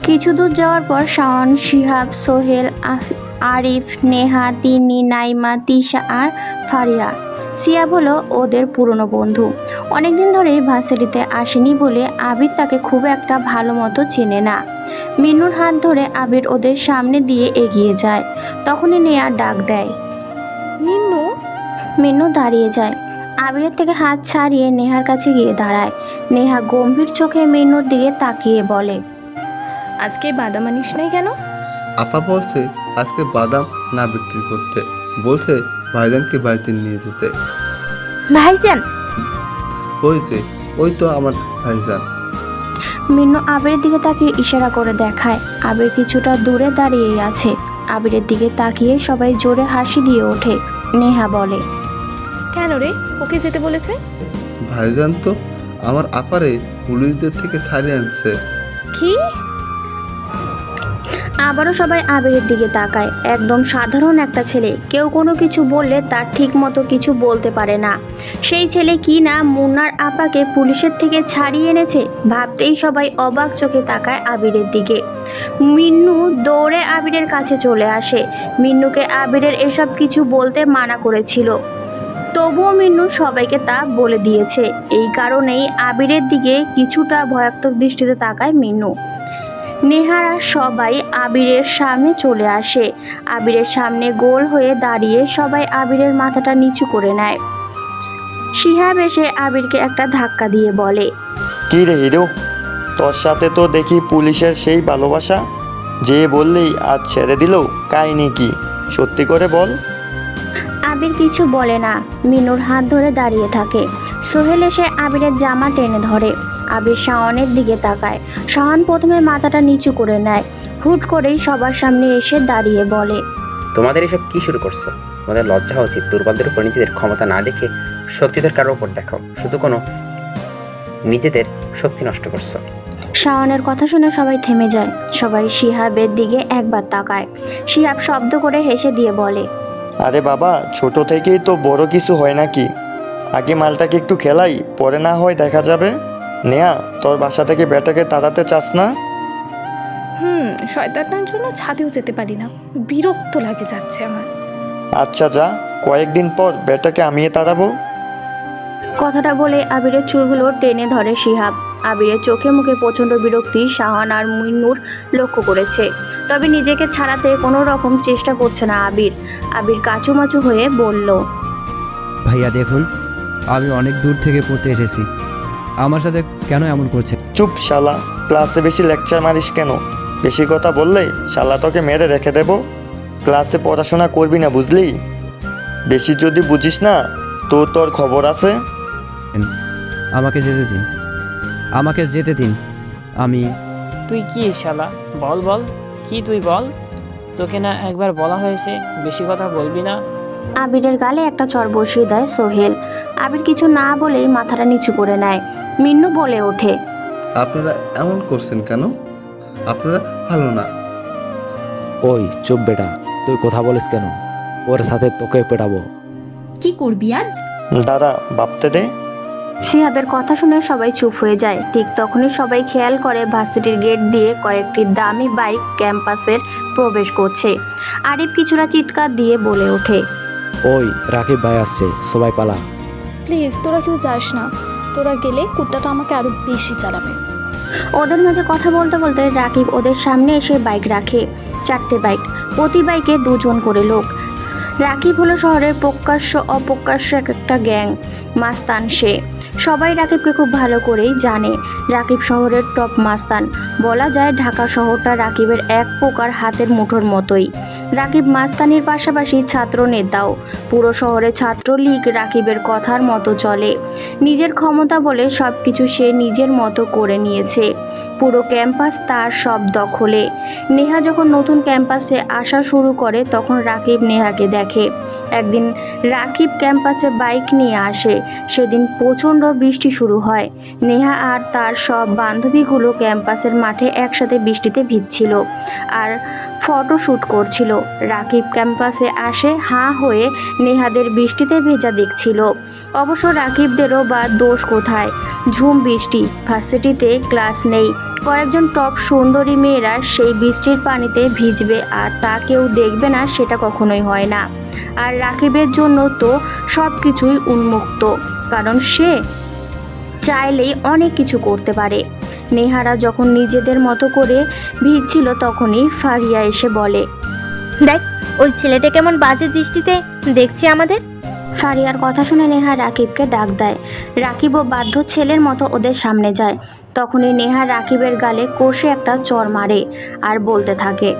কিছু দূর যাওয়ার পর শাওন, শিহাব, সোহেল, আরিফ, নেহা, তিন্নি, নাইমা, তিশা আর ফারিয়া। সিয়াব হলো ওদের পুরনো বন্ধু। অনেকদিন ধরেই ভার্সিটিতে আসেনি বলে আবির তাকে খুব একটা ভালো মতো চেনে না। মিন্নুর হাত ধরে আবির ওদের সামনে দিয়ে এগিয়ে যায়। তখনই নেহা ডাক দেয়, মিন্নু। মিন্নু দাঁড়িয়ে যায়। আবিরের থেকে হাত ছাড়িয়ে নেহার কাছে গিয়ে দাঁড়ায়। নেহা গম্ভীর চোখে মিন্নুর দিকে তাকিয়ে বলে, আজকে বাদাম আনিস নাই কেন? আপা বলছে আজকে বাদাম না বিক্রি করতে, বলছে ভাইজানকে বাড়িতে নিয়ে যেতে। ভাইজান? ওই তো আমার ভাইজান। মিন্নু আবিরের দিকে তাকিয়ে ইশারা করে দেখায়। আবির কিছুটা দূরে দাঁড়িয়ে আছে। আবিরের দিকে তাকিয়ে সবাই জোরে হাসি দিয়ে ওঠে। নেহা বলে, কেন রে, ওকে যেতে বলেছে? ভাইজান তো আমার আপারে পুলিশদের থেকে ছাড়িয়ে আনছে। কি? আবারও সবাই আবিরের দিকে তাকায়। একদম সাধারণ একটা ছেলে, কেউ কোনো কিছু বললে তার ঠিক মতো কিছু বলতে পারে না। সেই ছেলে কি না মুন্নার আপাকে পুলিশের থেকে ছাড়িয়ে এনেছে। ভাবতেই সবাই অবাক চোখে তাকায় আবিরের দিকে। মিন্নু দৌড়ে আবিরের কাছে চলে আসে। মিন্নুকে আবিরের এসব কিছু বলতে মানা করেছিল, তবুও মিন্নু সবাইকে তা বলে দিয়েছে। এই কারণেই আবিরের দিকে কিছুটা ভয়াত্মক দৃষ্টিতে তাকায় মিন্নু। নেহারা সবাই আবিরের সামনে চলে আসে। আবিরের সামনে গোল হয়ে দাঁড়িয়ে সবাই আবিরের মাথাটা নিচু করে নেয়। শিহাব এসে আবিরকে একটা ধাক্কা দিয়ে বলে, কি রে হিরো, তোর সাথে তো দেখি পুলিশের সেই ভালোবাসা, যে বললেই আজ ছেড়ে দিল, কাহিনী কি সত্যি করে বল। আবির কিছু বলে না, মিনুর হাত ধরে দাঁড়িয়ে থাকে। সোহেল এসে আবিরের জামা টেনে ধরে। আবির শাওনের দিকে তাকায়। শাওন প্রথমে মাথাটা নিচু করে নেয়। হুট করেই সবার সামনে এসে দাঁড়িয়ে বলে, তোমাদের এসব কি শুরু করছো? তোমাদের লজ্জা হওয়া উচিত। দুর্বলদের উপর নিজেদের ক্ষমতা না দেখে শক্তিদের কারোর উপর দেখাও, শুধু কোনো নিজেদের শক্তি নষ্ট করছো। শাওনের কথা শুনে সবাই থেমে যায়। সবাই শিহাবের দিকে একবার তাকায়। শিহাব শব্দ করে হেসে দিয়ে বলে, আরে বাবা, ছোট থেকেই তো বড় কিছু হয় নাকি? আগে মালটাকে একটু খেলাই, পরে না হয় দেখা যাবে। নেয়া, তোর বাসা থেকে বেটাকে তাড়াতে চাস না? শয়তানটার জন্য ছাদেও যেতে পারি না, বিরক্ত লাগে যাচ্ছে আমার। আচ্ছা যা, কয়েকদিন পর বেটাকে আমিয়ে তাড়াবো। কথাটা বলে আবিরের চুলগুলো টেনে ধরে শিহাব। আবিরের চোখে মুখে প্রচণ্ড বিরক্তি শাহান আর মিন্নুর লক্ষ্য করেছে, তবে নিজেকে ছাড়াতে কোনো রকম চেষ্টা করছে না আবির। আবির কাচুমাচু হয়ে বলল, ভাইয়া দেখুন, আমি অনেক দূর থেকে পড়তে এসেছি, আমার সাথে কেন এমন করছে? চুপ শালা, ক্লাসে বেশি লেকচার মারিস কেন? বেশি কথা বললে শালা তোকে মেরে রেখে দেব। ক্লাসে পড়াশোনা করবি না, বুঝলি? বেশি যদি বুঝিস না তো তোর খবর আছে। আমাকে যেতে দিন, আমাকে যেতে দিন। আমি তুই কি শালা, বল বল, কি তুই বল? তোকে না একবার বলা হয়েছে বেশি কথা বলবি না? আবিরের গালে একটা চর বসিয়ে দেয় সোহেল। আবির কিছু না বলেই মাথাটা নিচু করে নেয়। মিন্নু বলে ওঠে, আপনারা এমন করছেন কেন? আপনারা ভালো না। ওই চুপ বেটা, তুই কথা বলিস কেন? ওর সাথে তোকে পেটাবো। কি করবি আজ? দাঁড়া, ভাবতে দে। শিহাবের কথা শুনে সবাই চুপ হয়ে যায়। ঠিক তখনই সবাই খেয়াল করে ভার্সিটির গেট দিয়ে কয়েকটি দামি বাইক ক্যাম্পাসের প্রবেশ করছে। আরিফ কিছুটা চিৎকার দিয়ে বলে ওঠে, ওই রাকিব ভাই আসছে, সবাই পালা। প্লিজ তোরা কেউ যাস না, তোরা গেলে কুত্তাটা আমাকে আরো বেশি চালাবে। ওদের মাঝে কথা বলতে বলতে রাকিব ওদের সামনে এসে বাইক রাখে। 4টে বাইক, প্রতি বাইকে 2 জন করে লোক। রাকিব হলো শহরের প্রকাশ্য অপ্রকাশ্য একটা গ্যাং মাস্তান। সে সবাই রাকিবকে খুব ভালো করেই জানে। রাকিব শহরের টপ মাস্তান, বলা যায় ঢাকা শহরটা রাকিবের এক প্রকার হাতের মুঠোর মতোই। রাকিব মাস্তানির পাশাপাশি ছাত্র নেতাও। পুরো শহরে ছাত্রলীগ রাকিবের কথার মতো চলে। নিজের ক্ষমতা বলে সব কিছু সে নিজের মতো করে নিয়েছে। পুরো ক্যাম্পাস তার সব দখলে। নেহা যখন নতুন ক্যাম্পাসে আসা শুরু করে তখন রাকিব নেহাকে দেখে। একদিন রাকিব ক্যাম্পাসে বাইক নিয়ে আসে। সেদিন প্রচণ্ড বৃষ্টি শুরু হয়। নেহা আর তার সব বান্ধবীগুলো ক্যাম্পাসের মাঠে একসাথে বৃষ্টিতে ভিজছিল আর ফটোশ্যুট করছিল। রাকিব ক্যাম্পাসে আসে হাঁ হয়ে নেহাদের বৃষ্টিতে ভেজা দেখছিল। অবশ্য রাকিবদেরও বা দোষ কোথায়? ঝুম বৃষ্টি, ভার্সিটিতে ক্লাস নেই, কয়েকজন টপ সুন্দরী মেয়েরা সেই বৃষ্টির পানিতে ভিজবে আর তা কেউ দেখবে না, সেটা কখনোই হয় না। আর রাকিবের জন্য তো সব কিছুই উন্মুক্ত, কারণ সে চাইলেই অনেক কিছু করতে পারে। নেহারা যখন নিজেদের মতো করে ভিজছিল তখনই ফারিয়া এসে বলে, দেখ ওই ছেলেটা কেমন বাজে দৃষ্টিতে দেখছে আমাদের। ফারিয়ার কথা শুনে নেহা রাকিবকে ডাক দেয়। রাকিবও বাধ্য ছেলের মতো ওদের সামনে যায়। তখনই নেহা রাকিবের গালে কষে একটা চড় মারে আর বলতে থাকে,